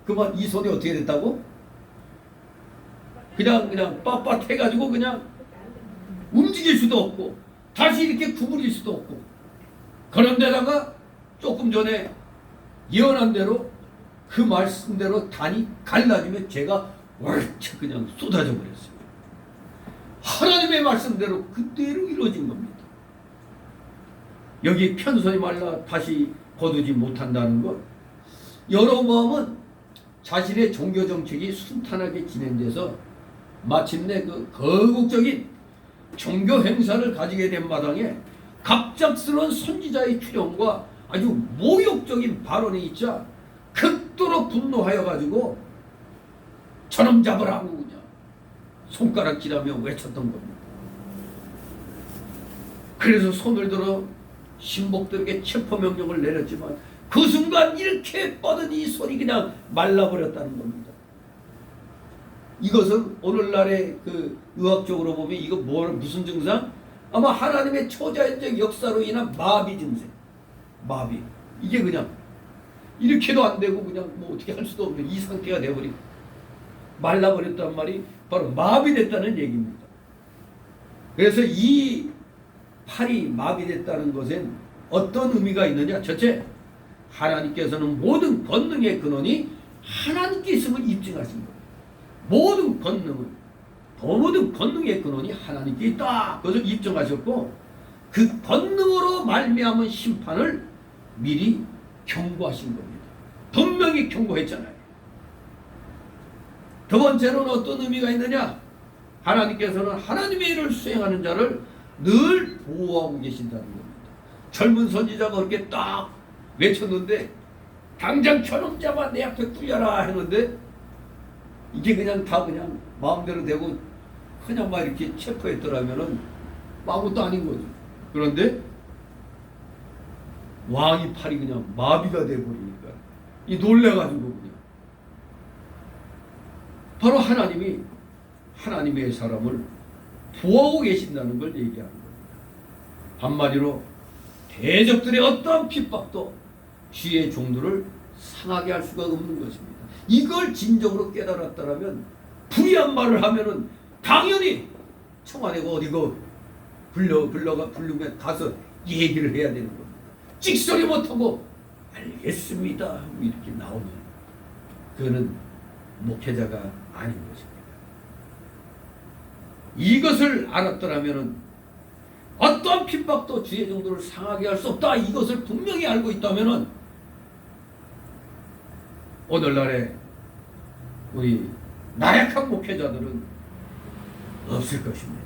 그만 이 손이 어떻게 됐다고? 그냥 빳빳해가지고 그냥 움직일 수도 없고 다시 이렇게 구부릴 수도 없고, 그런데다가 조금 전에 예언한 대로 그 말씀대로 단이 갈라지면 제가 월차 그냥 쏟아져 버렸어요. 하나님의 말씀대로 그대로 이루어진 겁니다. 여기 편손이 말라 다시 거두지 못한다는 것, 여로보암은 자신의 종교 정책이 순탄하게 진행돼서 마침내 그 거국적인 종교 행사를 가지게 된 마당에 갑작스러운 선지자의 출현과 아주 모욕적인 발언이 있자 극도로 분노하여 가지고 저놈 잡으라고 그냥 손가락질하며 외쳤던 겁니다. 그래서 손을 들어 신복들에게 체포명령을 내렸지만 그 순간 이렇게 뻗은 이 손이 그냥 말라버렸다는 겁니다. 이것은 오늘날의 그 의학적으로 보면 이거 무슨 증상? 아마 하나님의 초자연적 역사로 인한 마비 증세. 마비. 이게 그냥 이렇게도 안 되고 그냥 뭐 어떻게 할 수도 없는 이 상태가 되어버리고 말라버렸단 말이 바로 마비됐다는 얘기입니다. 그래서 이 팔이 마비됐다는 것은 어떤 의미가 있느냐? 첫째, 하나님께서는 모든 권능의 근원이 하나님께 있음을 입증하신 거예요. 모든 권능의 근원이 하나님께 있다. 그것을 입증하셨고 그 권능으로 말미암은 심판을 미리 경고하신 겁니다. 분명히 경고했잖아요. 두 번째로는 어떤 의미가 있느냐? 하나님께서는 하나님의 일을 수행하는 자를 늘 보호하고 계신다는 겁니다. 젊은 선지자가 그렇게 딱 외쳤는데 당장 저놈 잡아 내 앞에 굴려라 했는데 이게 그냥 다 그냥 마음대로 되고 그냥 막 이렇게 체포했더라면은 아무것도 아닌 거죠. 그런데 왕이 팔이 그냥 마비가 돼버리니까 이 놀래가지고 그냥 바로 하나님이 하나님의 사람을 보호하고 계신다는 걸 얘기하는 겁니다. 한마디로 대적들의 어떠한 핍박도 주의 종들을 상하게 할 수가 없는 것입니다. 이걸 진정으로 깨달았다면 불의한 말을 하면은 당연히 청와대가 어디고 부르면 가서 얘기를 해야 되는 겁니다. 찍소리 못하고 알겠습니다 이렇게 나오면 그거는 목회자가 아닌 것입니다. 이것을 알았더라면 어떠한 핍박도 주의 정도를 상하게 할 수 없다. 이것을 분명히 알고 있다면 오늘날에 우리 나약한 목회자들은 없을 것입니다.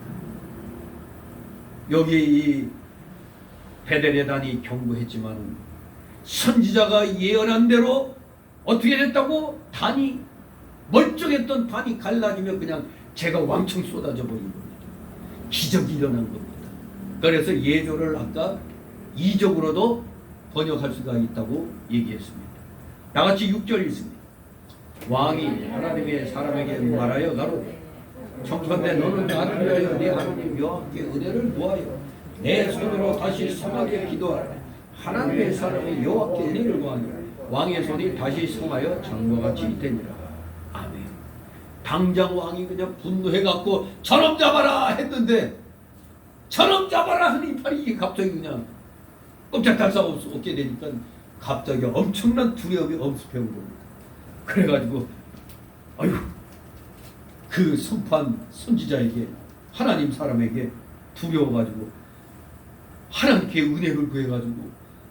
여기 이 베델레단이 경고했지만 선지자가 예언한 대로 어떻게 됐다고? 단이 멀쩡했던 단이 갈라지며 그냥 재가 왕창 쏟아져 버린 겁니다. 기적이 일어난 겁니다. 그래서 예조를 아까 이적으로도 번역할 수가 있다고 얘기했습니다. 다같이 6절 있습니다. 왕이 하나님의 사람에게 말하여 가로되 청컨대 너는 나를 위하여 네 하나님 여호와께 은혜를 구하여 내 손으로 다시 성하게 기도하라. 하나님의 사람이 여호와께 은혜를 구하니 왕의 손이 다시 성하여 전과 같이 되니라. 아멘. 당장 왕이 그냥 분노해갖고 저놈 잡아라 했는데 저놈 잡아라 하니 이파리 갑자기 그냥 꼼짝할 수 없게 되니까 갑자기 엄청난 두려움이 엄습해온 겁니다. 그래가지고 아유 그 선포한 선지자에게 하나님 사람에게 두려워가지고 하나님께 은혜를 구해가지고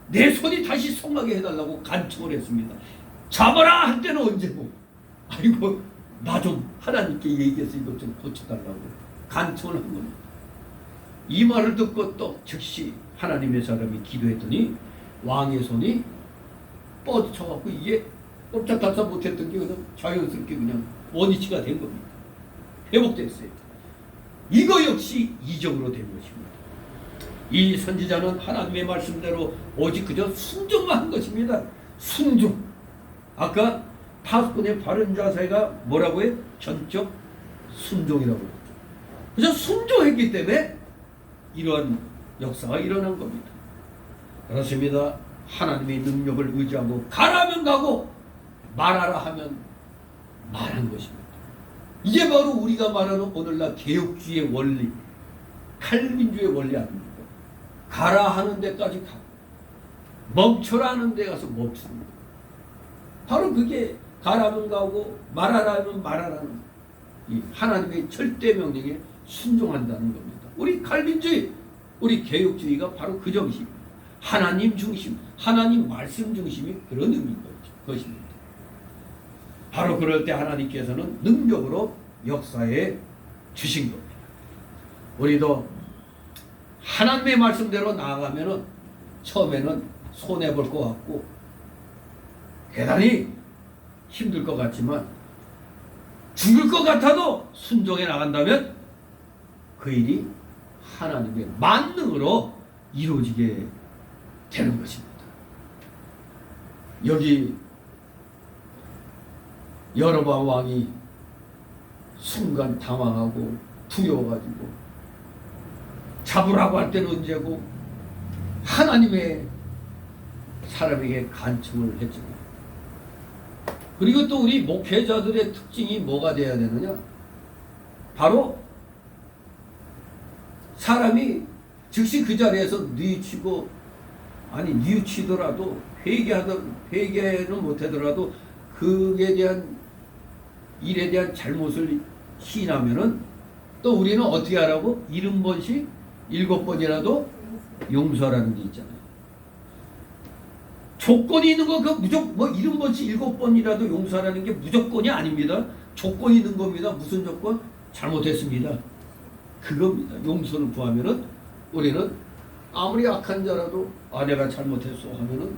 내 손이 다시 성하게 해달라고 간청을 했습니다. 잡아라 할 때는 언제고 아이고 나 좀 하나님께 얘기해서 이것 좀 고쳐달라고 간청을 한 겁니다. 이 말을 듣고 또 즉시 하나님의 사람이 기도했더니 왕의 손이 뻗쳐갖고 이게 꼼짝달싹 못했던 게 그냥 자연스럽게 그냥 원위치가 된 겁니다. 회복됐어요. 이거 역시 이적으로 된 것입니다. 이 선지자는 하나님의 말씀대로 오직 그저 순종만 한 것입니다. 순종. 아까 파수꾼의 바른 자세가 뭐라고 해요? 전적 순종이라고 했죠. 그저 순종했기 때문에 이러한 역사가 일어난 겁니다. 그렇습니다. 하나님의 능력을 의지하고 가라면 가고 말하라 하면 말한 것입니다. 이게 바로 우리가 말하는 오늘날 개혁주의의 원리, 칼빈주의 원리 아닙니까? 가라 하는 데까지 가고 멈춰라 하는 데 가서 멈춥니다. 바로 그게 가라면 가고 말하라 하면 말하라는 이 하나님의 절대 명령에 순종한다는 겁니다. 우리 칼빈주의, 우리 개혁주의가 바로 그 정신입니다. 하나님 중심, 하나님 말씀 중심이 그런 의미인 것입니다. 바로 그럴 때 하나님께서는 능력으로 역사해 주신 겁니다. 우리도 하나님의 말씀대로 나아가면은 처음에는 손해볼 것 같고 대단히 힘들 것 같지만 죽을 것 같아도 순종해 나간다면 그 일이 하나님의 만능으로 이루어지게 되는 것입니다. 여기 여로보암 왕이 순간 당황하고 두려워가지고 잡으라고 할 때는 언제고 하나님의 사람에게 간청을 했죠. 그리고 또 우리 목회자들의 특징이 뭐가 돼야 되느냐? 바로 사람이 즉시 그 자리에서 뉘우치고 아니 뉘우치더라도 회개는 못하더라도 그에 대한 일에 대한 잘못을 시인하면은 또 우리는 어떻게 하라고? 70번씩 7번이라도 용서하라는 게 있잖아요. 조건이 있는 거 그 무조건 뭐 70번씩 7번이라도 용서하라는 게 무조건이 아닙니다. 조건이 있는 겁니다. 무슨 조건? 잘못했습니다. 그겁니다. 용서를 구하면은 우리는 아무리 악한 자라도 내가 잘못했어 하면은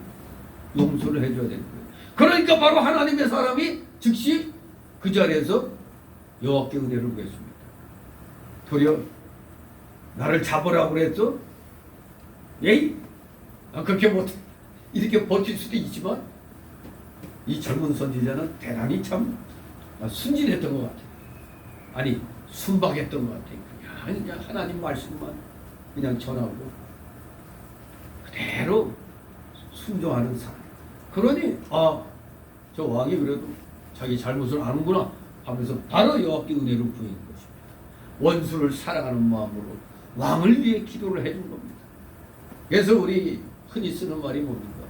용서를 해줘야 되는 거예요. 그러니까 바로 하나님의 사람이 즉시 그 자리에서 여호와께 은혜를 구했습니다. 도리어 나를 잡으라고 그랬어? 예이? 그렇게 못 이렇게 버틸 수도 있지만 이 젊은 선지자는 대단히 참 순진했던 것 같아요. 아니 순박했던 것 같아요. 그냥 하나님 말씀만 그냥 전하고 그대로 순종하는 사람. 그러니 저 왕이 그래도 자기 잘못을 아는구나 하면서 바로 여호와께 은혜를 구한 것입니다. 원수를 사랑하는 마음으로 왕을 위해 기도를 해준 겁니다. 그래서 우리 흔히 쓰는 말이 뭡니까?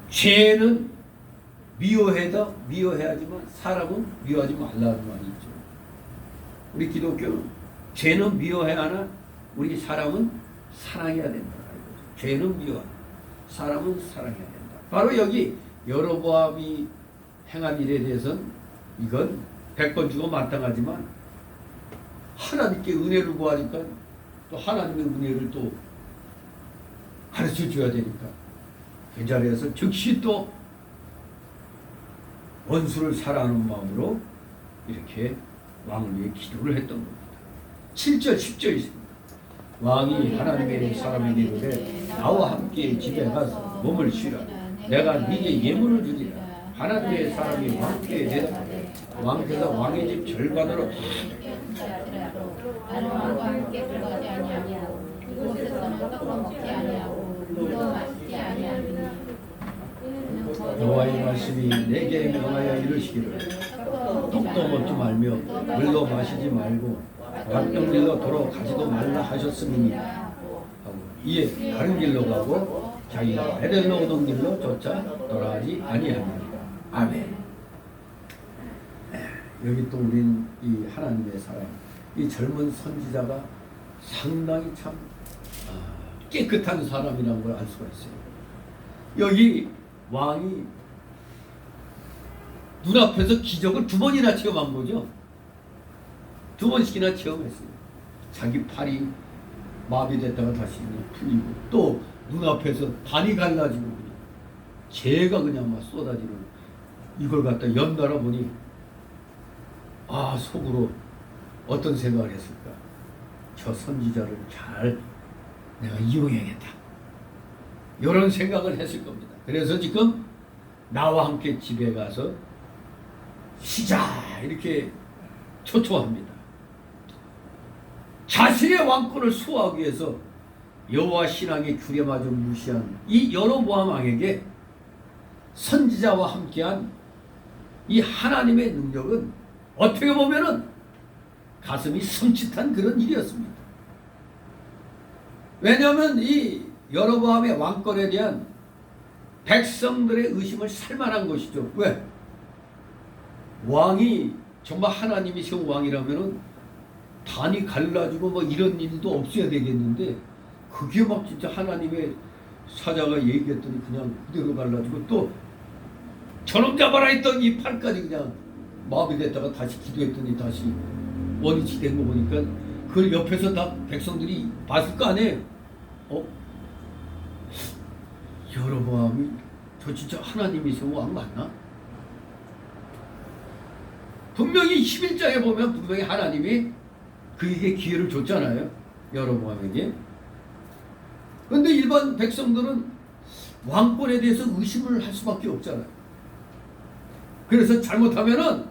죄는 미워해야지만 사람은 미워하지 말라는 말이 있죠. 우리 기독교는 죄는 미워해야 하나 우리 사람은 사랑해야 된다. 죄는 미워하나 사람은 사랑해야 된다. 바로 여기 여로보암이 행한 일에 대해서는 이건 100번 주고 마땅하지만 하나님께 은혜를 구하니까 또 하나님의 은혜를 또 가르쳐 줘야 되니까 그 자리에서 즉시 또 원수를 사랑하는 마음으로 이렇게 왕을 위해 기도를 했던 겁니다. 7절 10절 있습니다. 왕이 하나님의 사람에게 이르되 나와 함께 집에 가서 몸을 쉬라. 내가 네게 예물을 주리라. 하나님의 사람이 왕께 대답하되 왕께서 왕의 집 절반으로 나는 왕과 함께 들어가지 아니하고 이곳에서는 떡도 먹지 아니하고 물도 마시지 아니하니 여호와의 말씀이 내게 명하여 이르시기를 떡도 먹지 말며 물도 마시지 말고 각종 길로 도로 가지도 말라 하셨음이니라 하고 이에 다른 길로 가고 자기가 베델로 오던 길로 쫓아 돌아가지 아니하니라. 아멘. 여기 또 우린 이 하나님의 사람, 이 젊은 선지자가 상당히 참 깨끗한 사람이라는 걸 알 수가 있어요. 여기 왕이 눈앞에서 기적을 2번이나 체험한 거죠. 2번씩이나 체험했어요. 자기 팔이 마비됐다가 다시 풀리고 또 눈앞에서 반이 갈라지고 그냥 재가 그냥 막 쏟아지는 이걸 갖다 연달아 보니 속으로 어떤 생각을 했을까? 저 선지자를 잘 내가 이용해야겠다. 이런 생각을 했을 겁니다. 그래서 지금 나와 함께 집에 가서 쉬자 이렇게 초청합니다. 자신의 왕권을 수호하기 위해서 여호와 신앙의 규례마저 무시한 이 여로보암 왕에게 선지자와 함께한 이 하나님의 능력은 어떻게 보면은 가슴이 섬찟한 그런 일이었습니다. 왜냐하면 이 여로보암의 왕권에 대한 백성들의 의심을 살만한 것이죠. 왜? 왕이 정말 하나님이 세운 왕이라면은 단이 갈라지고 뭐 이런 일도 없어야 되겠는데 그게 막 진짜 하나님의 사자가 얘기했더니 그냥 그대로 갈라지고 또 저놈 잡아라 했던 이 팔까지 그냥 마비됐다가 다시 기도했더니 다시 원위치 된 거 보니까 그걸 옆에서 다 백성들이 봤을 거 아니에요. 여로보암이 저 진짜 하나님이 세운 왕 맞나? 분명히 11장에 보면 분명히 하나님이 그에게 기회를 줬잖아요. 여로보암에게. 그런데 일반 백성들은 왕권에 대해서 의심을 할 수밖에 없잖아요. 그래서 잘못하면은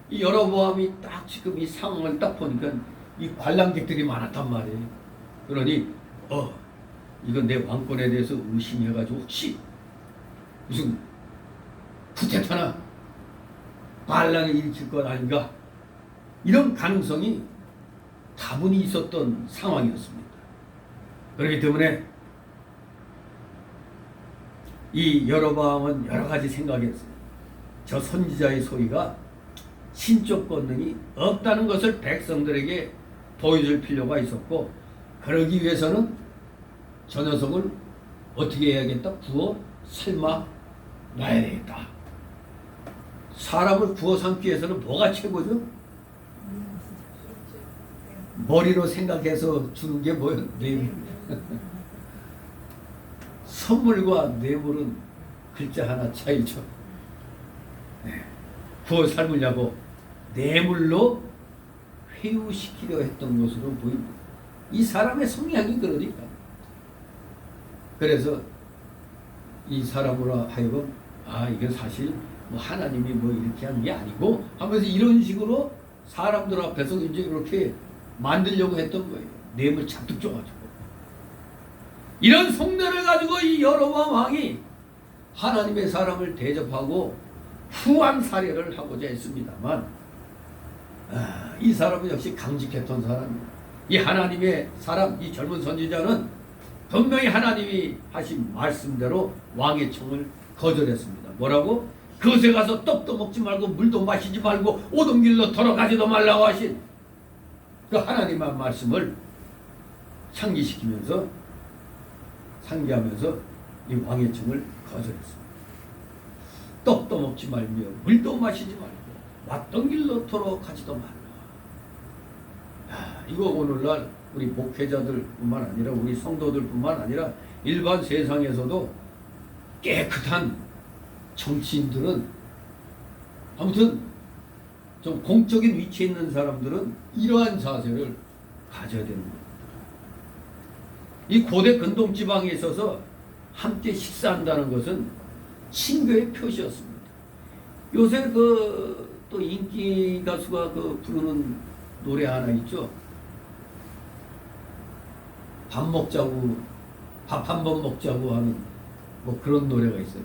이 여로보암이 딱 지금 이 상황을 딱 보니까 이 관람객들이 많았단 말이에요. 그러니 이건 내 왕권에 대해서 의심해가지고 혹시 무슨 쿠데타나 반란을 일으킬 것 아닌가 이런 가능성이 다분히 있었던 상황이었습니다. 그렇기 때문에 이 여로보암은 여러 가지 생각했어요. 저 선지자의 소리가 신적 권능이 없다는 것을 백성들에게 보여줄 필요가 있었고 그러기 위해서는 저 녀석을 어떻게 해야겠다? 구워 삶아 놔야 되겠다. 사람을 구워 삶기 위해서는 뭐가 최고죠? 머리로 생각해서 주는 게 뭐예요? 뇌물. 선물과 뇌물은 글자 하나 차이죠. 구워 삶으려고 뇌물로 회유시키려 했던 것으로 보입니다. 이 사람의 성향이 그러니까. 그래서 이 사람으로 하여금 이게 사실 뭐 하나님이 뭐 이렇게 한 게 아니고 하면서 이런 식으로 사람들 앞에서 이제 이렇게 만들려고 했던 거예요. 뇌물 잔뜩 줘가지고. 이런 속내를 가지고 이 여로보암 왕이 하나님의 사람을 대접하고 후한 살해를 하고자 했습니다만 이 사람은 역시 강직했던 사람이에요. 이 하나님의 사람, 이 젊은 선지자는 분명히 하나님이 하신 말씀대로 왕의 청을 거절했습니다. 뭐라고? 그곳에 가서 떡도 먹지 말고 물도 마시지 말고 오던 길로 돌아가지도 말라고 하신 그 하나님의 말씀을 상기하면서 이 왕의 청을 거절했습니다. 떡도 먹지 말며 물도 마시지 말고 왔던 길로 돌아가지도 말라. 이거 오늘날 우리 목회자들뿐만 아니라 우리 성도들뿐만 아니라 일반 세상에서도 깨끗한 정치인들은 아무튼 좀 공적인 위치에 있는 사람들은 이러한 자세를 가져야 되는 겁니다. 이 고대 근동 지방에 있어서 함께 식사한다는 것은 친교의 표시였습니다. 요새 또 인기 가수가 부르는 노래 하나 있죠. 밥 먹자고, 밥 한 번 먹자고 하는 뭐 그런 노래가 있어요.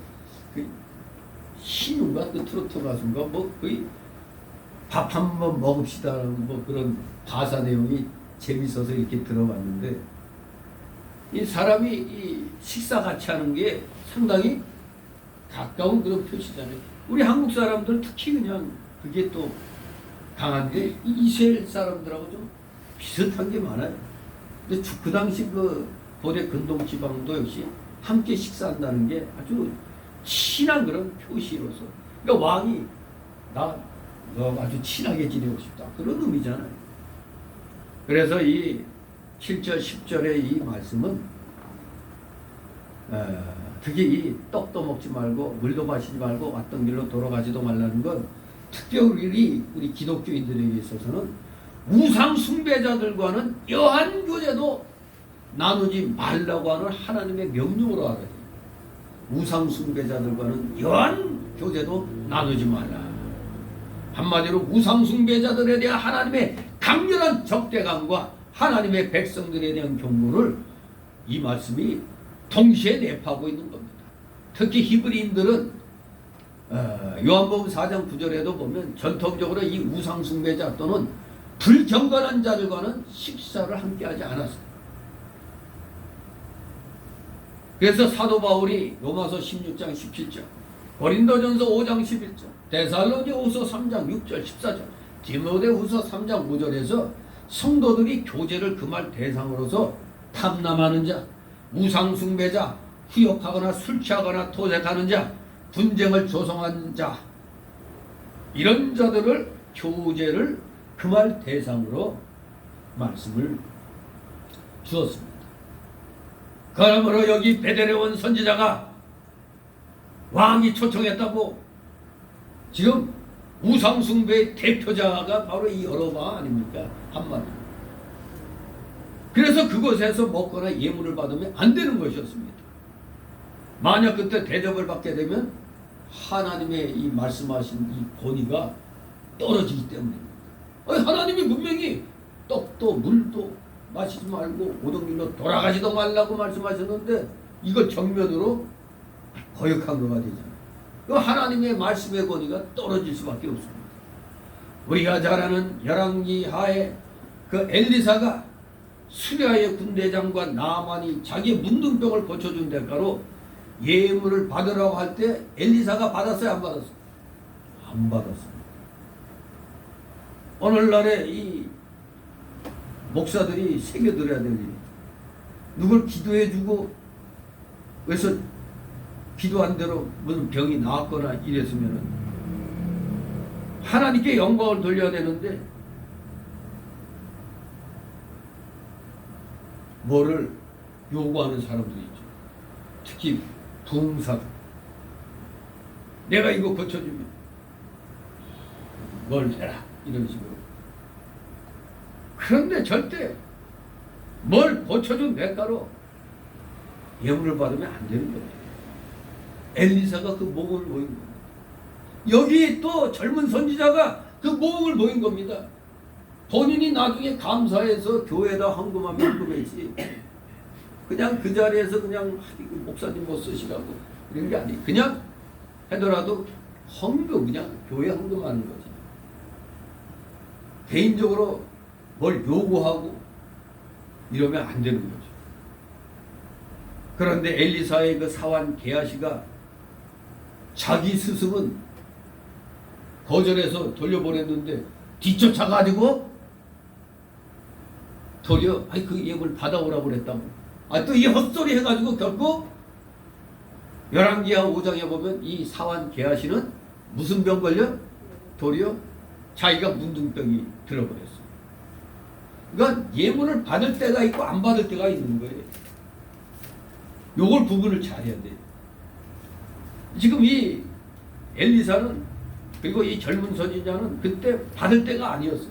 신우가 트로트 가수인가 거의 밥 한 번 먹읍시다라는 그런 가사 내용이 재밌어서 이렇게 들어봤는데, 이 사람이 이 식사 같이 하는 게 상당히 가까운 그런 표시잖아요. 우리 한국 사람들 특히 그냥 그게 또 강한데 이스라엘 사람들하고 좀 비슷한 게 많아요. 근데 그 당시 고대 근동 지방도 역시 함께 식사한다는 게 아주 친한 그런 표시로서, 그러니까 왕이 너 아주 친하게 지내고 싶다 그런 의미잖아요. 그래서 이 7절 10절의 이 말씀은 특히 이 떡도 먹지 말고 물도 마시지 말고 왔던 길로 돌아가지도 말라는 건 특별히 우리 기독교인들에게 있어서는 우상 숭배자들과는 여한 교제도 나누지 말라고 하는 하나님의 명령으로 알아요. 우상 숭배자들과는 여한 교제도 나누지 말라. 한마디로 우상 숭배자들에 대한 하나님의 강렬한 적대감과 하나님의 백성들에 대한 경고를 이 말씀이 동시에 내포하고 있는 겁니다. 특히 히브리인들은 요한복음 4장 9절에도 보면 전통적으로 이 우상 숭배자 또는 불경건한 자들과는 식사를 함께하지 않았어요. 그래서 사도 바울이 로마서 16장 17절, 고린도전서 5장 11절, 데살로니가후서 3장 6절 14절, 디모데후서 3장 5절에서 성도들이 교제를 금할 대상으로서 탐남하는 자, 우상 숭배자, 후욕하거나 술 취하거나 토색하는 자, 분쟁을 조성한 자, 이런 자들을 교제를 금할 대상으로 말씀을 주었습니다. 그러므로 여기 베델에 온 선지자가 왕이 초청했다고, 지금 우상숭배의 대표자가 바로 이 여로보암 아닙니까? 한마디로. 그래서 그곳에서 먹거나 예물을 받으면 안 되는 것이었습니다. 만약 그때 대접을 받게 되면 하나님의 이 말씀하신 이 권위가 떨어지기 때문입니다. 하나님이 분명히 떡도 물도 마시지 말고 오던 길로 돌아가지도 말라고 말씀하셨는데 이걸 정면으로 거역한 거가 되잖아요. 그 하나님의 말씀의 권위가 떨어질 수밖에 없습니다. 우리가 잘 아는 열왕기 하에 그 엘리사가 수리아의 군대장과 나만이 자기 문둥병을 고쳐준 대가로 예물을 받으라고 할 때 엘리사가 받았어요, 안 받았어요? 안 받았습니다. 오늘날에 이 목사들이 새겨들어야 될 일, 누굴 기도해주고 그래서 기도한 대로 무슨 병이 나았거나 이랬으면 하나님께 영광을 돌려야 되는데 뭐를 요구하는 사람들이 있죠. 특히 부흥사들. 내가 이거 고쳐주면 뭘 해라 이런 식으로. 그런데 절대 뭘 고쳐준 대가로 예물을 받으면 안 되는 거예요. 엘리사가 그 모범을 보인 겁니다. 여기 또 젊은 선지자가 그 모범을 보인 겁니다. 본인이 나중에 감사해서 교회에다 헌금하면 헌금했지, 그냥 그 자리에서 그냥 목사님 못 쓰시라고 이런 게 아니에요. 그냥 하더라도 헌금, 그냥 교회 헌금하는 거지. 개인적으로 뭘 요구하고 이러면 안 되는 거죠. 그런데 엘리사의 그 사환 게하시가 자기 스승은 거절해서 돌려보냈는데 뒤쫓아가지고 도리어 그 예물 받아오라고 그랬다고. 또 이 헛소리 해가지고 결국 열왕기하 5장에 보면 이 사환 게하시는 무슨 병 걸려? 도리어 자기가 문둥병이 들어버렸어. 그러니까 예물을 받을 때가 있고 안 받을 때가 있는 거예요. 요걸 구분을 잘해야 돼. 지금 이 엘리사는 그리고 이 젊은 선지자는 그때 받을 때가 아니었어요.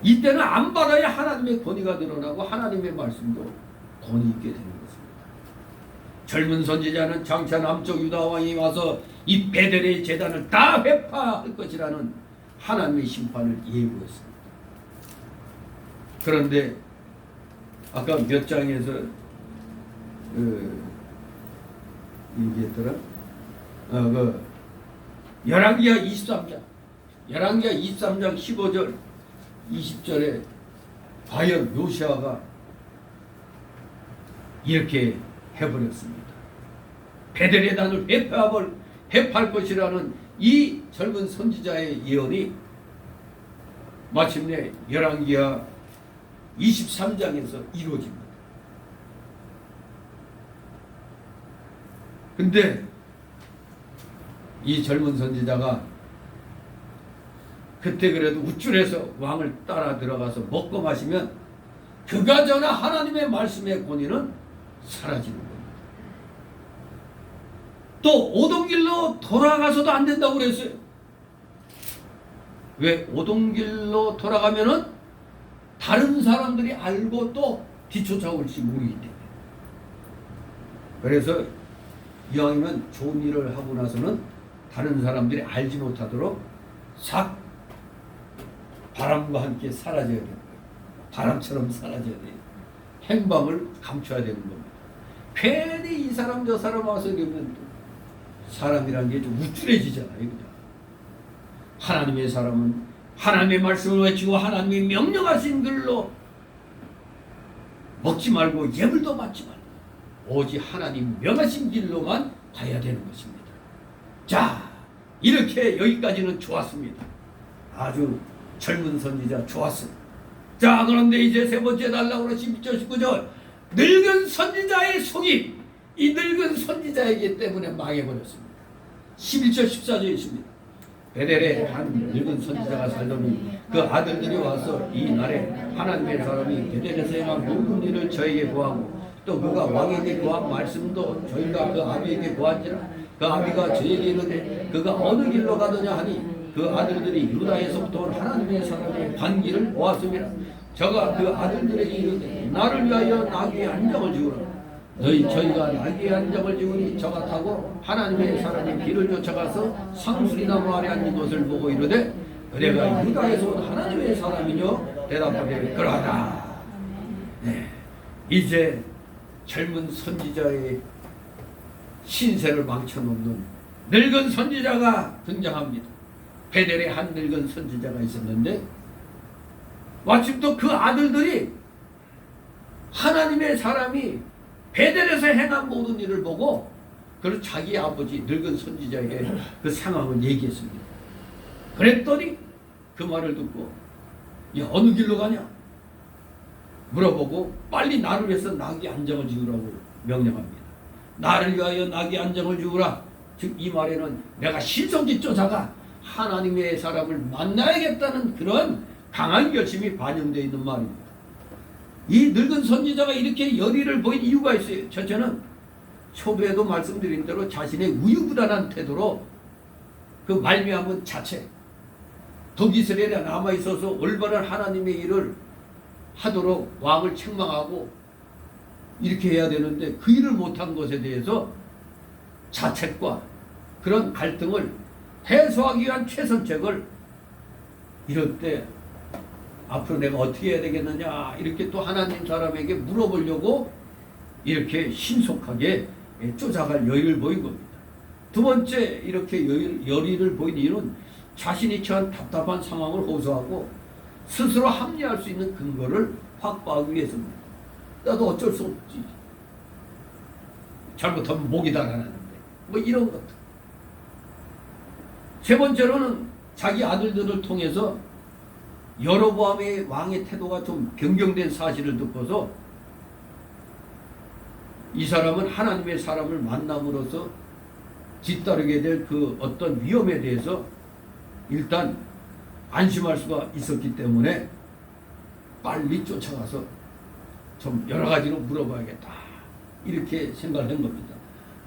이때는 안 받아야 하나님의 권위가 늘어나고 하나님의 말씀도 권위 있게 되는 것입니다. 젊은 선지자는 장차 남쪽 유다 왕이 와서 이 베델의 제단을 다 회파할 것이라는 하나님의 심판을 예고했습니다. 그런데 아까 몇 장에서 얘기했더라. 열왕기하 23장 15절 20절에 과연 요시아가 이렇게 해버렸습니다. 베델의 단을 회파할 것이라는 이 젊은 선지자의 예언이 마침내 열왕기하 23장에서 이루어집니다. 근데 이 젊은 선지자가 그때 그래도 우쭐해서 왕을 따라 들어가서 먹고 마시면 그가저나 하나님의 말씀의 권위는 사라지는 겁니다. 또 오던 길로 돌아가서도 안 된다고 그랬어요. 왜? 오던 길로 돌아가면은 다른 사람들이 알고 또 뒤쫓아올지 모르기 때문에. 그래서 이왕이면 좋은 일을 하고 나서는 다른 사람들이 알지 못하도록 싹 바람과 함께 사라져야 되는 거예요. 바람처럼 사라져야 돼요. 행방을 감춰야 되는 겁니다. 괜히 이 사람 저 사람 와서 이러면 사람이라는 게 좀 우쭐해지잖아요. 그냥. 하나님의 사람은 하나님의 말씀을 외치고 하나님이 명령하신 글로 먹지 말고 예물도 받지 말고 오직 하나님 명하신 길로만 가야 되는 것입니다. 자, 이렇게 여기까지는 좋았습니다. 아주 젊은 선지자 좋았습니다. 자, 그런데 이제 세 번째 달라고 11절 19절 늙은 선지자의 속임, 이 늙은 선지자이기 때문에 망해버렸습니다. 11절 14절에 있습니다. 베델에 한 늙은 선지자가 살더니 그 아들들이 와서 이 날에 하나님의 사람이 베델에서 행한 모든 일을 저에게 구하고 또 그가 왕에게 구한 말씀도 저희가 그 아비에게 구한지라 그 아비가 저에게 이르되 그가 어느 길로 가더냐 하니 그 아들들이 유다에서부터 온 하나님의 사람의 반기를 보았습니다. 저가 그 아들들에게 이르되 나를 위하여 나귀의 한정을 지우라. 저희가 나귀의 한정을 지우니 저가 타고 하나님의 사람의 길을 쫓아가서 상수리나무 아래 앉은 것을 보고 이르되 그대가 유다에서 온 하나님의 사람이뇨? 대답하되 그러하다. 네. 이제 젊은 선지자의 신세를 망쳐놓는 늙은 선지자가 등장합니다. 베델에 한 늙은 선지자가 있었는데 마침 또 그 아들들이 하나님의 사람이 베델에서 행한 모든 일을 보고 그리고 자기 아버지 늙은 선지자에게 그 상황을 얘기했습니다. 그랬더니 그 말을 듣고 야, 어느 길로 가냐? 물어보고 빨리 나를 위해서 나귀 안장을 지으라고 명령합니다. 나를 위하여 나귀 안장을 지으라. 즉 이 말에는 내가 신성지 쫓아가 하나님의 사람을 만나야겠다는 그런 강한 결심이 반영되어 있는 말입니다. 이 늙은 선지자가 이렇게 열의를 보인 이유가 있어요. 첫째는 초부에도 말씀드린 대로 자신의 우유부단한 태도로 그 말미암은 자체 북이스라엘에 남아있어서 올바른 하나님의 일을 하도록 왕을 책망하고 이렇게 해야 되는데 그 일을 못한 것에 대해서 자책과 그런 갈등을 해소하기 위한 최선책을 이럴 때 앞으로 내가 어떻게 해야 되겠느냐 이렇게 또 하나님 사람에게 물어보려고 이렇게 신속하게 쫓아갈 여유를 보인 겁니다. 두 번째 이렇게 열의를 보인 이유는 자신이 처한 답답한 상황을 호소하고 스스로 합리할 수 있는 근거를 확보하기 위해서입니다. 나도 어쩔 수 없지. 잘못하면 목이 달아나는데 뭐 이런 것들. 세 번째로는 자기 아들들을 통해서 여로보암의 왕의 태도가 좀 변경된 사실을 듣고서 이 사람은 하나님의 사람을 만남으로써 뒤따르게 될 그 어떤 위험에 대해서 일단 안심할 수가 있었기 때문에 빨리 쫓아가서 좀 여러 가지로 물어봐야겠다, 이렇게 생각을 한 겁니다.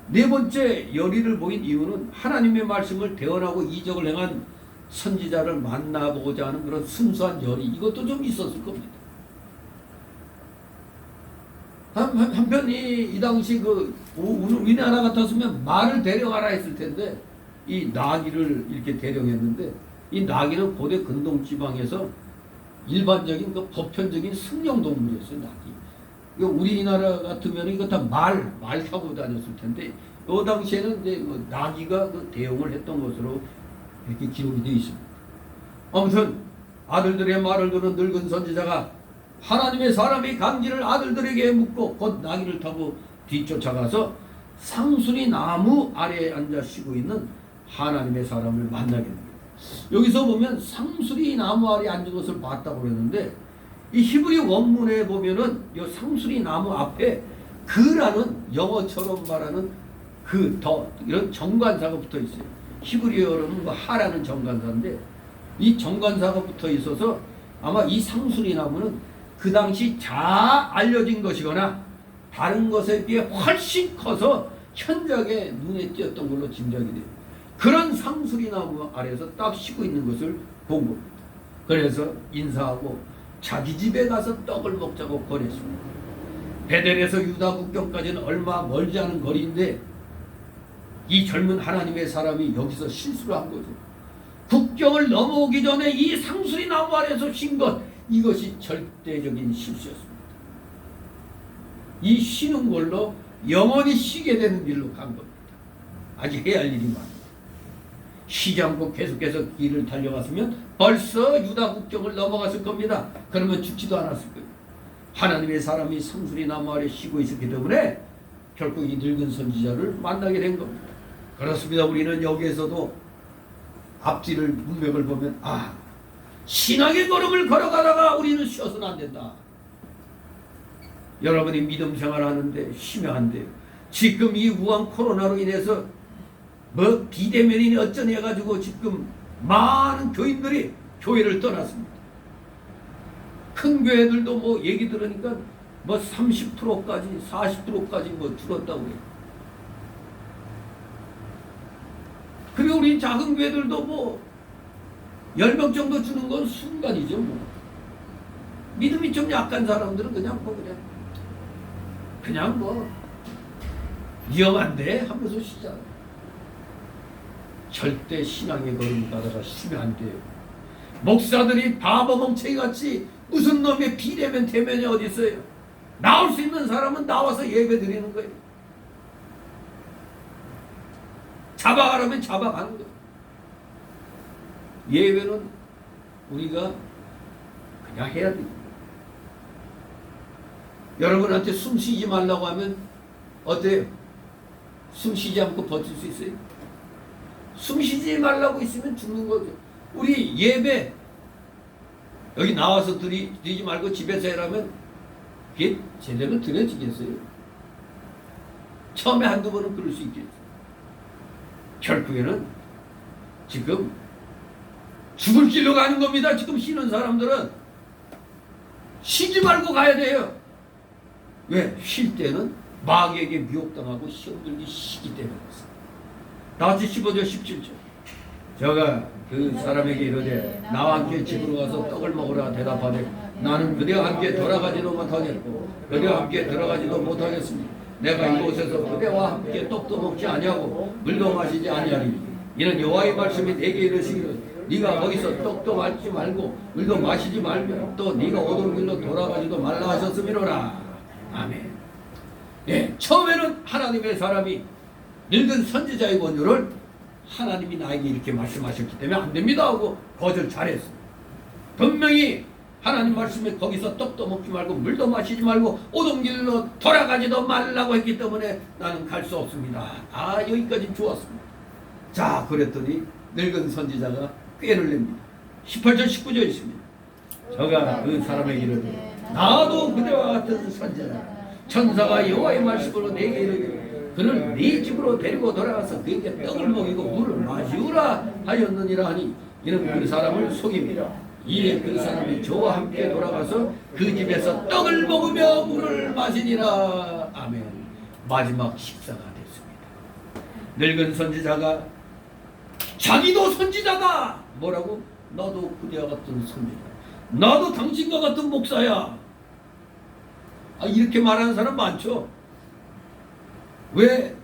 네 번째 열의를 보인 이유는 하나님의 말씀을 대언하고 이적을 행한 선지자를 만나보고자 하는 그런 순수한 열의, 이것도 좀 있었을 겁니다. 한편 이 당시 우리나라 같았으면 말을 대령하라 했을 텐데 이 나귀를 이렇게 대령했는데, 이 나귀는 고대 근동 지방에서 일반적인 그 보편적인 승용 동물이었어요. 나귀. 우리나라 같으면 이거 다 말 타고 다녔을 텐데, 이 당시에는 이제 나귀가 그 대용을 했던 것으로 이렇게 기록이 되어 있습니다. 아무튼 아들들의 말을 들은 늙은 선지자가 하나님의 사람이 간기를 아들들에게 묻고 곧 나귀를 타고 뒤쫓아가서 상수리 나무 아래에 앉아 쉬고 있는 하나님의 사람을 만나게 됩니다. 여기서 보면 상수리 나무 아래에 앉은 것을 봤다고 그랬는데, 이 히브리 원문에 보면은 이 상수리 나무 앞에 그라는 영어처럼 말하는 이런 정관사가 붙어 있어요. 히브리어로는 하라는 정관사인데, 이 정관사가 붙어 있어서 아마 이 상수리 나무는 그 당시 잘 알려진 것이거나 다른 것에 비해 훨씬 커서 현저하게 눈에 띄었던 걸로 짐작이 돼요. 그런 상수리 나무 아래에서 딱 쉬고 있는 것을 본 겁니다. 그래서 인사하고 자기 집에 가서 떡을 먹자고 권했습니다. 베델에서 유다 국경까지는 얼마 멀지 않은 거리인데 이 젊은 하나님의 사람이 여기서 실수를 한 거죠. 국경을 넘어오기 전에 이 상수리 나무 아래에서 쉰 것, 이것이 절대적인 실수였습니다. 이 쉬는 걸로 영원히 쉬게 되는 일로 간 겁니다. 아직 해야 할 일이 많아요. 쉬지 않고 계속해서 길을 달려갔으면 벌써 유다 국경을 넘어갔을 겁니다. 그러면 죽지도 않았을 거예요. 하나님의 사람이 상수리 나무 아래 쉬고 있었기 때문에 결국 이 늙은 선지자를 만나게 된 겁니다. 그렇습니다. 우리는 여기에서도 앞뒤를 문맥을 보면 신앙의 걸음을 걸어가다가 우리는 쉬어서는 안 된다. 여러분이 믿음 생활하는데 쉬면 안 돼요. 지금 이 우한 코로나로 인해서 비대면이니 어쩌니 해가지고 지금 많은 교인들이 교회를 떠났습니다. 큰 교회들도 얘기 들으니까 30%까지 40%까지 줄었다고 해요. 그리고 우리 작은 교회들도 10명 정도 주는 건 순간이죠. 믿음이 좀 약한 사람들은 그냥 위험한데 하면서 쉬잖아요. 절대 신앙의 걸음을 가다가 쉬면 안 돼요. 목사들이 바보 멍청이 같이 무슨 놈의 비대면 대면이 어디 있어요. 나올 수 있는 사람은 나와서 예배 드리는 거예요. 잡아가라면 잡아가는 거예요. 예배는 우리가 그냥 해야 돼요. 여러분한테 숨 쉬지 말라고 하면 어때요? 숨 쉬지 않고 버틸 수 있어요? 숨 쉬지 말라고 있으면 죽는 거죠. 우리 예배 여기 나와서 드리지 말고 집에서 해라면 그게 제대로 드려지겠어요? 처음에 한두 번은 그럴 수 있겠죠. 결국에는 지금 죽을 길로 가는 겁니다. 지금 쉬는 사람들은 쉬지 말고 가야 돼요. 왜? 쉴 때는 마귀에게 미혹당하고 시험 들기 쉬기 때문에 그렇습니다. 다같이 15절 17절. 저가 그 사람에게 이르되 나와 함께 집으로 가서 떡을 먹으라 대답하되 나는 그대와 함께 돌아가지도 못하겠고 그대와 함께 들어가지도 못하겠습니다. 내가 이곳에서 그대와 함께 떡도 먹지 아니하고 물도 마시지 아니하리니 이는 여호와의 말씀이 내게 이르시기를 네가 거기서 떡도 마시지 말고 물도 마시지 말며 또 네가 오던 길로 돌아가지도 말라 하셨음이로라. 아멘. 네, 처음에는 하나님의 사람이 늙은 선지자의 권유를 하나님이 나에게 이렇게 말씀하셨기 때문에 안 됩니다 하고 거절 잘했습니다. 분명히 하나님 말씀에 거기서 떡도 먹지 말고 물도 마시지 말고 오던 길로 돌아가지도 말라고 했기 때문에 나는 갈 수 없습니다. 아, 여기까지 좋았습니다. 자, 그랬더니 늙은 선지자가 꾀를 냅니다. 18절 19절 있습니다. 저가 그 사람에게 이르되 나도 그대와 같은 선지자 천사가 여호와의 말씀으로 내게 이르기를 그를 네 집으로 데리고 돌아가서 그에게 떡을 먹이고 물을 마시우라 하였느니라 하니 이는 그 사람을 속입니다. 이에 그 사람이 저와 함께 돌아가서 그 집에서 떡을 먹으며 물을 마시니라. 아멘. 마지막 식사가 됐습니다. 늙은 선지자가 자기도 선지자다. 뭐라고? 나도 그대와 같은 선지자. 나도 당신과 같은 목사야. 아, 이렇게 말하는 사람 많죠. 왜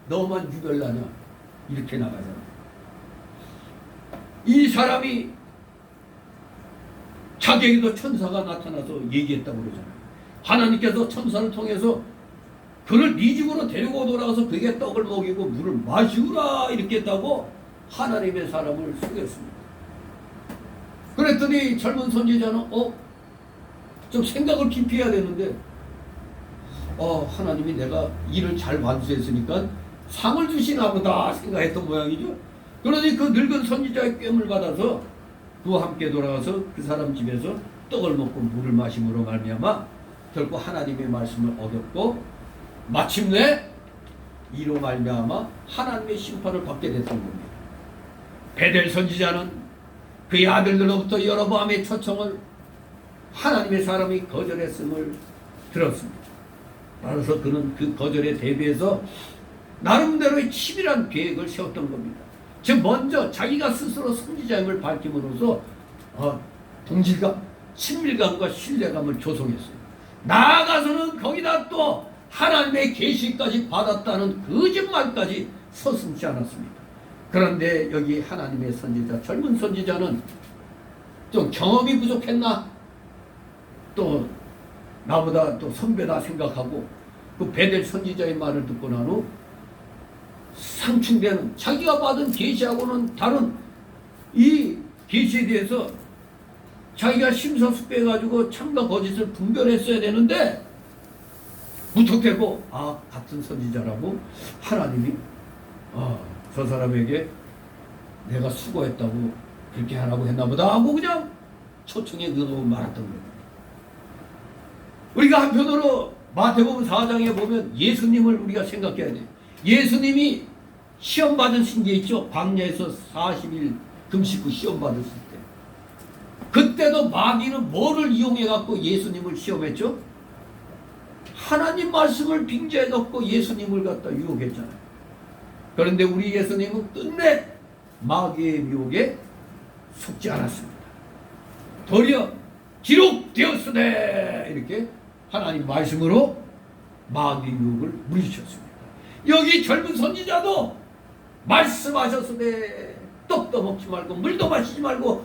너만 유별나냐? 이렇게 나가잖아. 이 사람이 자기에게도 천사가 나타나서 얘기했다고 그러잖아요. 하나님께서 천사를 통해서 그를 네 집으로 데리고 돌아가서 그에게 떡을 먹이고 물을 마시우라 이렇게 했다고 하나님의 사람을 속였습니다. 그랬더니 젊은 선지자는 좀 생각을 깊이 해야 되는데 하나님이 내가 일을 잘 완수했으니까 상을 주시나 보다 생각했던 모양이죠. 그러니 그 늙은 선지자의 꿰을 받아서 그와 함께 돌아가서 그 사람 집에서 떡을 먹고 물을 마심으로 말미암아 결국 하나님의 말씀을 얻었고 마침내 이로 말미암아 하나님의 심판을 받게 됐던 겁니다. 베델 선지자는 그의 아들들로부터 여로보암의 초청을 하나님의 사람이 거절했음을 들었습니다. 따라서 그는 그 거절에 대비해서 나름대로의 치밀한 계획을 세웠던 겁니다. 즉 먼저 자기가 스스로 선지자임을 밝힘으로써 동질감, 친밀감과 신뢰감을 조성했어요. 나아가서는 거기다 또 하나님의 계시까지 받았다는 거짓말까지 서슴지 않았습니다. 그런데 여기 하나님의 선지자, 젊은 선지자는 좀 경험이 부족했나? 또 나보다 또 선배다 생각하고 그 베델 선지자의 말을 듣고 난 후 상충되는 자기가 받은 계시하고는 다른 이 계시에 대해서 자기가 심사숙고해가지고 참과 거짓을 분별했어야 되는데 무턱대고 같은 선지자라고 하나님이 저 사람에게 내가 수고했다고 그렇게 하라고 했나보다 하고 그냥 초청에 응하고 말았던 거예요. 우리가 한편으로 마태복음 4장에 보면 예수님을 우리가 생각해야 돼요. 예수님이 시험 받으신 게 있죠. 광야에서 40일 금식 후 시험 받으실 때. 그때도 마귀는 뭐를 이용해 갖고 예수님을 시험했죠? 하나님 말씀을 빙자해 갖고 예수님을 갖다 유혹했잖아요. 그런데 우리 예수님은 끝내 마귀의 유혹에 속지 않았습니다. 도리어 기록되었으되 이렇게 하나님 말씀으로 마귀 유혹을 물리쳤습니다. 여기 젊은 선지자도 말씀하셨으되 떡도 먹지 말고 물도 마시지 말고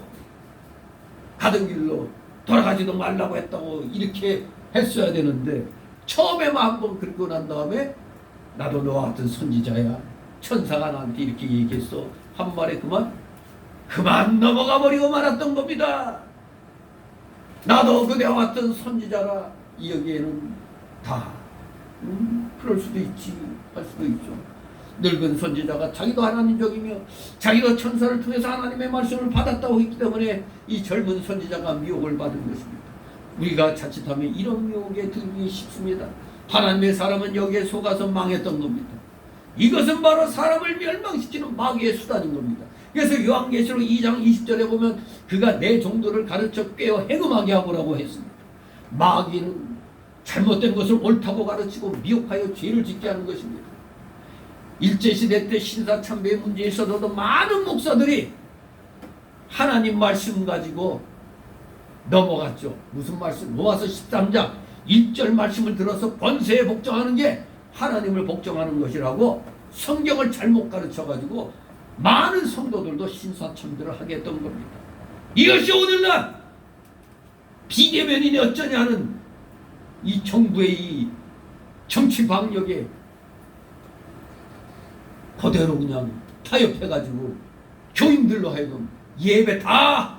가던 길로 돌아가지도 말라고 했다고 이렇게 했어야 되는데 처음에만 한번 긁고 난 다음에 나도 너와 같은 선지자야. 천사가 나한테 이렇게 얘기했어. 한 말에 그만 넘어가 버리고 말았던 겁니다. 나도 그대와 같은 선지자라. 여기에는 다 그럴 수도 있지 할 수도 있죠. 늙은 선지자가 자기도 하나님적이며 자기도 천사를 통해서 하나님의 말씀을 받았다고 했기 때문에 이 젊은 선지자가 미혹을 받은 것입니다. 우리가 자칫하면 이런 미혹에 들기 쉽습니다. 하나님의 사람은 여기에 속아서 망했던 겁니다. 이것은 바로 사람을 멸망시키는 마귀의 수단인 겁니다. 그래서 요한계시록 2장 20절에 보면 그가 내 종들을 가르쳐 꿰어 해금하게 하고라고 했습니다. 마귀는 잘못된 것을 옳다고 가르치고 미혹하여 죄를 짓게 하는 것입니다. 일제시대 때 신사참배의 문제에 있어서도 많은 목사들이 하나님 말씀 가지고 넘어갔죠. 무슨 말씀? 로마서 13장 1절 말씀을 들어서 권세에 복종하는 게 하나님을 복종하는 것이라고 성경을 잘못 가르쳐가지고 많은 성도들도 신사참배를 하게 했던 겁니다. 이것이 오늘날 비대면인이 어쩌냐는 이 정부의 이 정치 방역에 그대로 그냥 타협해가지고 교인들로 하여금 예배 다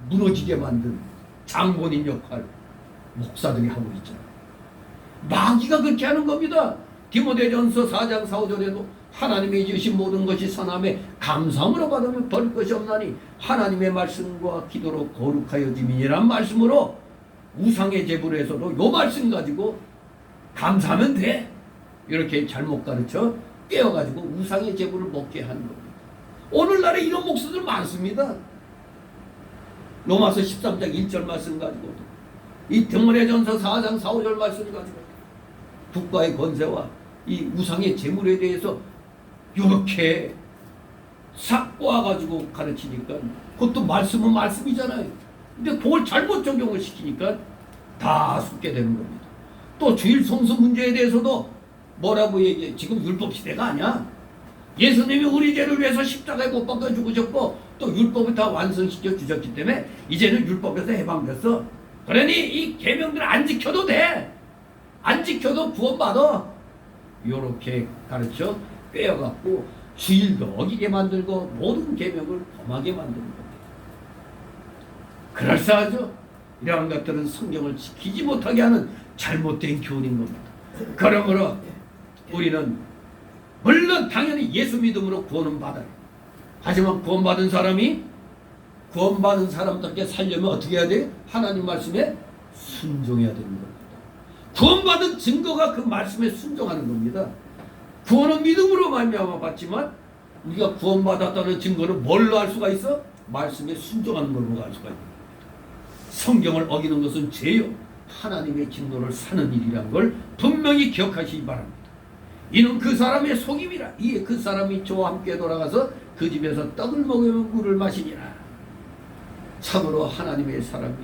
무너지게 만든 장본인 역할 목사들이 하고 있잖아요. 마귀가 그렇게 하는 겁니다. 디모데전서 4장 4, 5절에도 하나님의 주신 모든 것이 선함에 감사함으로 받으면 버릴 것이 없나니 하나님의 말씀과 기도로 거룩하여짐이니란 말씀으로 우상의 제물에서도 요 말씀 가지고 감사하면 돼. 이렇게 잘못 가르쳐 깨어가지고 우상의 제물을 먹게 하는 겁니다. 오늘날에 이런 목사들 많습니다. 로마서 13장 1절 말씀 가지고도 이 디모데전서 4장 4, 5절 말씀 가지고 국가의 권세와 이 우상의 제물에 대해서 이렇게 싹 꼬아가지고 가르치니까 그것도 말씀은 말씀이잖아요. 근데 그걸 잘못 적용을 시키니까 다 속게 되는 겁니다. 또 주일 성수 문제에 대해서도 뭐라고 얘기해? 지금 율법 시대가 아니야. 예수님이 우리 죄를 위해서 십자가에 못 박아 죽으셨고 또 율법을 다 완성시켜 주셨기 때문에 이제는 율법에서 해방됐어. 그러니 이 계명들 안 지켜도 돼. 안 지켜도 구원받아. 이렇게 가르쳐 꿰어갖고 주일도 어기게 만들고 모든 계명을 범하게 만드는 겁니다. 그럴싸하죠? 이러한 것들은 성경을 지키지 못하게 하는 잘못된 교훈인 겁니다. 그러므로 우리는 물론 당연히 예수 믿음으로 구원은 받아요. 하지만 구원받은 사람이 구원받은 사람답게 살려면 어떻게 해야 돼요? 하나님 말씀에 순종해야 되는 겁니다. 구원받은 증거가 그 말씀에 순종하는 겁니다. 구원은 믿음으로 말미암아 받지만 우리가 구원받았다는 증거는 뭘로 알 수가 있어? 말씀에 순종하는 걸로 알 수가 있는 겁니다. 성경을 어기는 것은 죄요 하나님의 진노를 사는 일이란 걸 분명히 기억하시기 바랍니다. 이는 그 사람의 속임이라. 이에 그 사람이 저와 함께 돌아가서 그 집에서 떡을 먹으면 물을 마시니라. 참으로 하나님의 사람이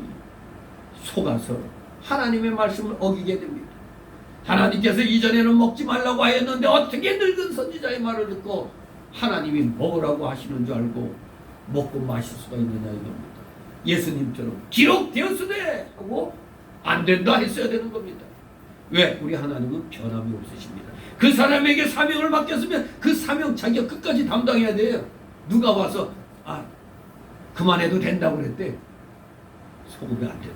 속아서 하나님의 말씀을 어기게 됩니다. 하나님께서 이전에는 먹지 말라고 하였는데 어떻게 늙은 선지자의 말을 듣고 하나님이 먹으라고 하시는 줄 알고 먹고 마실 수가 있느냐 이겁니다. 예수님처럼 기록되었으되 하고 안 된다 했어야 되는 겁니다. 왜? 우리 하나님은 변함이 없으십니다. 그 사람에게 사명을 맡겼으면 그 사명 자기가 끝까지 담당해야 돼요. 누가 와서 그만해도 된다고 그랬대. 속으면 안 돼요.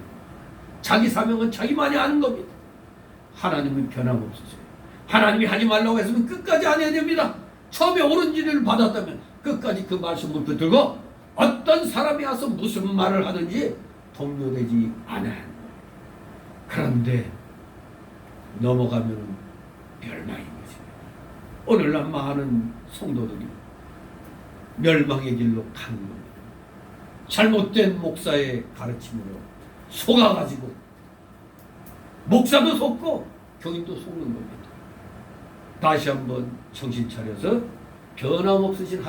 자기 사명은 자기만이 아는 겁니다. 하나님은 변함없으세요. 하나님이 하지 말라고 했으면 끝까지 안 해야 됩니다. 처음에 옳은 진리를 받았다면 끝까지 그 말씀을 붙들고 어떤 사람이 와서 무슨 말을 하든지 동요되지 않아요. 그런데 넘어가면 멸망인 거지. 오늘날 많은 성도들이 멸망의 길로 가는 겁니다. 잘못된 목사의 가르침으로 속아가지고 목사도 속고 교인도 속는 겁니다. 다시 한번 정신 차려서 변함없으신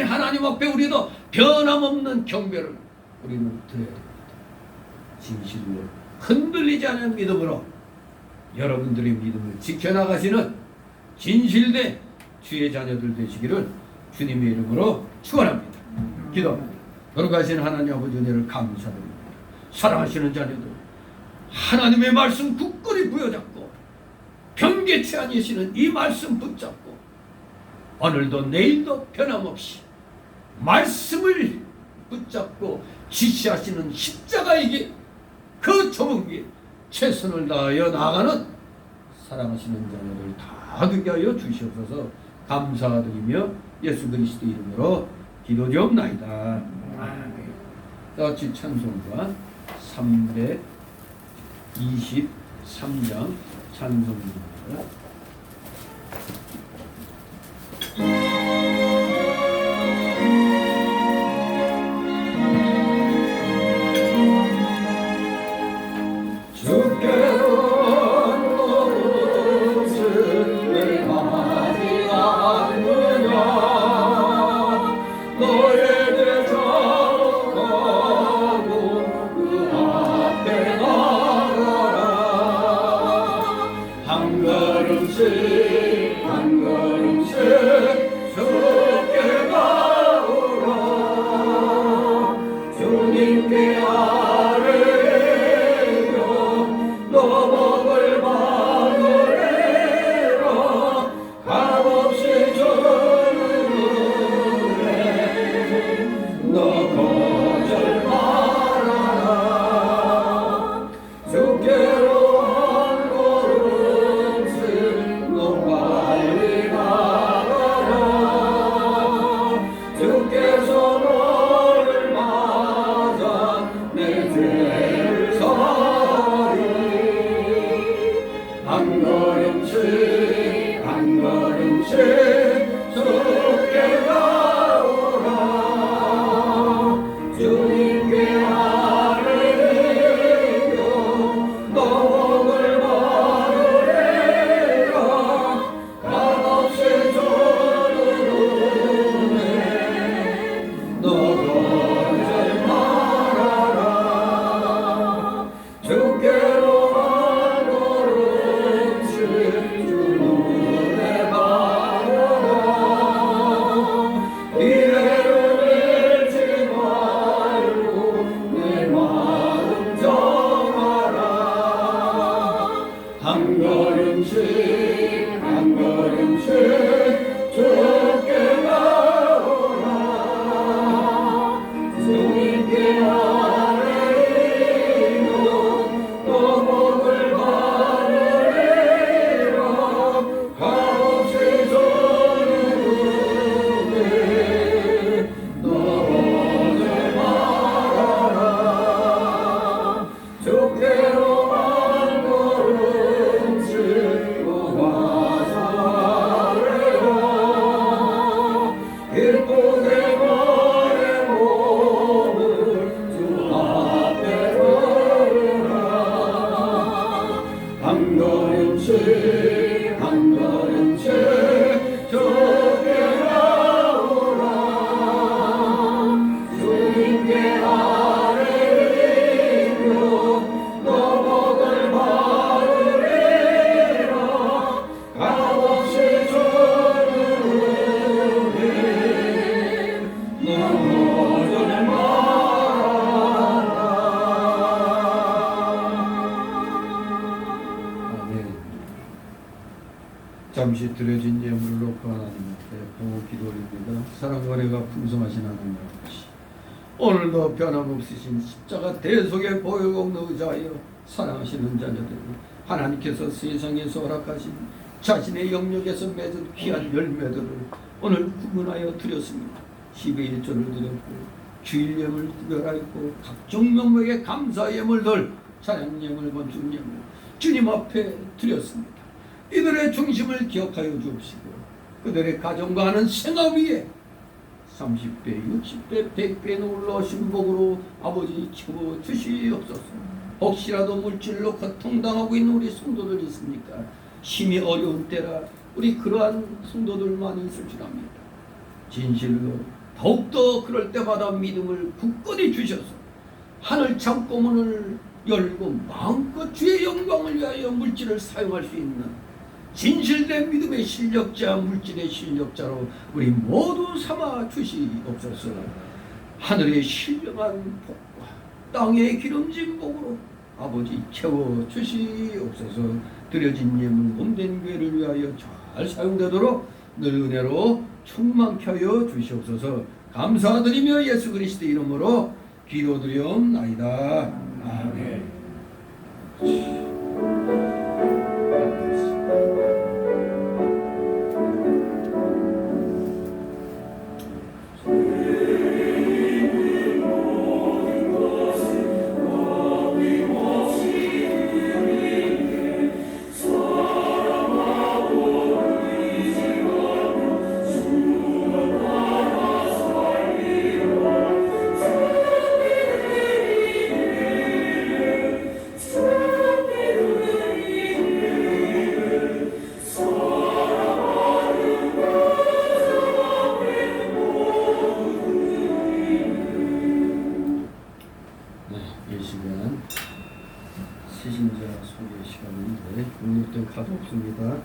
하나님 앞에 우리도 변함없는 경배를 우리는 드려야 됩니다. 진실로 흔들리지 않은 믿음으로 여러분들의 믿음을 지켜나가시는 진실된 주의 자녀들 되시기를 주님의 이름으로 축원합니다. 기도합니다. 거룩하신 하나님 아버지 은혜를 감사드립니다. 사랑하시는 자녀들 하나님의 말씀 굳건히 부여잡고 변개치 아니시는 이 말씀 붙잡고 오늘도 내일도 변함없이 말씀을 붙잡고 지시하시는 십자가에게 그 좁은 길 최선을 다하여 나아가는 사랑하시는 자녀들 다 되게 하여 주시옵소서. 감사드리며 예수 그리스도 이름으로 기도드리옵나이다. 아멘. 같이 찬송가 323장 찬송입니다. 주님께 아뢰며 잠시 드려진 예물을 놓고 하나님 앞에 봉헌 기도드립니다. 사랑과 은혜가 풍성하신 하나님 아버지, 오늘도 변함없으신 십자가 대속의 보혈공 의자하여 사랑하시는 자녀들, 하나님께서 세상에서 허락하신 자신의 영역에서 맺은 귀한 열매들을 오늘 구분하여 드렸습니다. 10의 1조를 드렸고 주일 예물 구별하였고 각종 명목의 감사 예물들, 찬양 예물, 건축 예물 주님 앞에 드렸습니다. 이들의 중심을 기억하여 주옵시고 그들의 가정과 하는 생활 위에 30배, 60배, 100배는 올라오신 복으로 아버지 채워 주시옵소서. 혹시라도 물질로 고통당하고 있는 우리 성도들 있습니까? 심히 어려운 때라 우리 그러한 성도들만 있을 줄 압니다. 진실로 더욱더 그럴 때마다 믿음을 굳건히 주셔서 하늘 창고문을 열고 마음껏 주의 영광을 위하여 물질을 사용할 수 있는 진실된 믿음의 실력자, 물질의 실력자로 우리 모두 삼아 주시옵소서. 하늘의 신령한 복과 땅의 기름진 복으로 아버지 채워 주시옵소서. 드려진 예물 몸된 교회를 위하여 잘 사용되도록 늘 은혜로 충만케 하여 주시옵소서. 감사드리며 예수 그리스도 이름으로 기도드리옵나이다. 아멘. 카드 없습니다.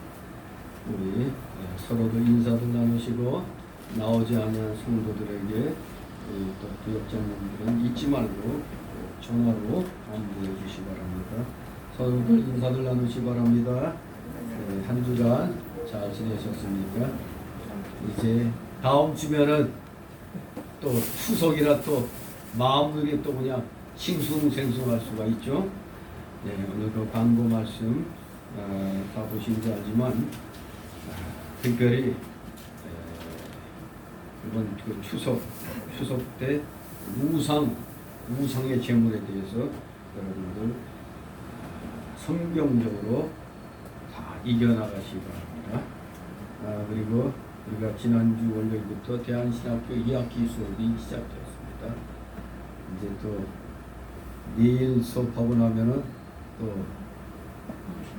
우리 서로들 인사를 나누시고 나오지 않은 성도들에게 또 구역장님들은 잊지 말고 전화로 안부해 주시기 바랍니다. 서로들 인사를 나누시기 바랍니다. 한 주간 잘 지내셨습니까? 이제 다음 주면은 또 추석이라 또 마음들이 또 그냥 싱숭생숭할 수가 있죠. 오늘 그 광고 말씀 다 보신 줄 알지만 특별히 이번 그 추석 때 우상의 제물에 대해서 여러분들 성경적으로 다 이겨나가시기 바랍니다. 그리고 우리가 지난주 월요일부터 대한신학교 2학기 수업이 시작되었습니다. 이제 또 내일 수업하고 나면은 또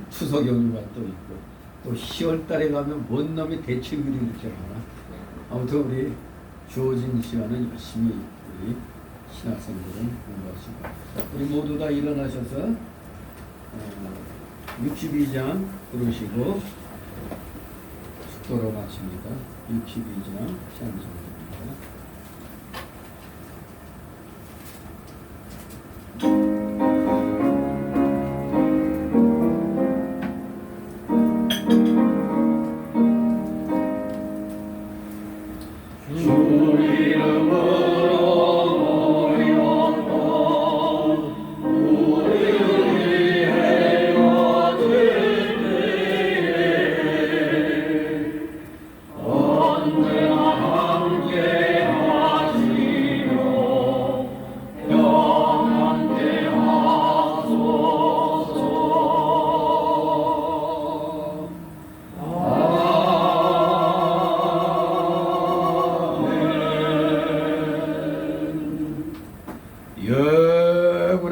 추석 연휴가 또 있고 또 10월 달에 가면 뭔 놈의 대체율이 이렇게 많아. 아무튼 우리 주어진 시간은 열심히 우리 신학생들은 공부하시고 우리 모두 다 일어나셔서 62장 부르시고 축도로 마칩니다. 62장 찬송입니다.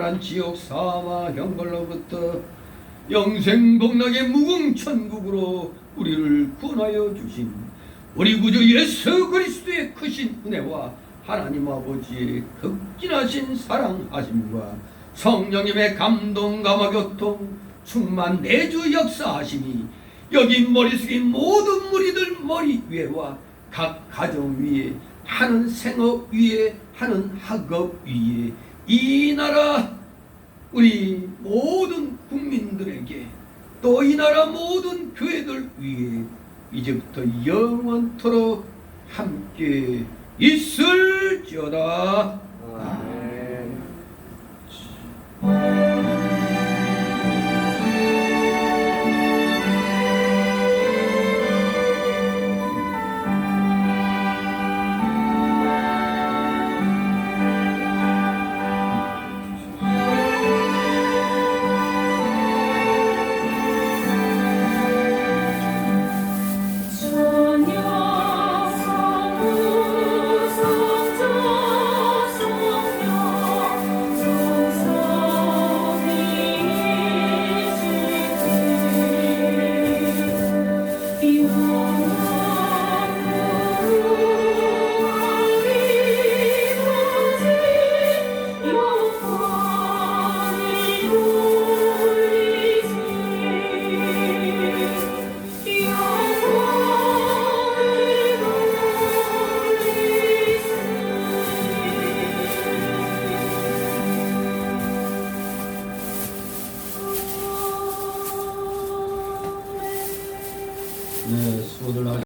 영원한 지옥 사마 형벌로부터 영생복락의 무궁천국으로 우리를 구원하여 주신 우리 구주 예수 그리스도의 크신 은혜와 하나님 아버지의 극진하신 사랑하심과 성령님의 감동 감화교통 충만 내주 역사하심이 여기 머리 숙인 모든 무리들 머리 위에와 각 가정 위에 하는 생업 위에 하는 학업 위에 이 나라 우리 모든 국민들에게 또 이 나라 모든 교회들 위에 이제부터 영원토록 함께 있을지어다. 네, 수고들 하셨습니다.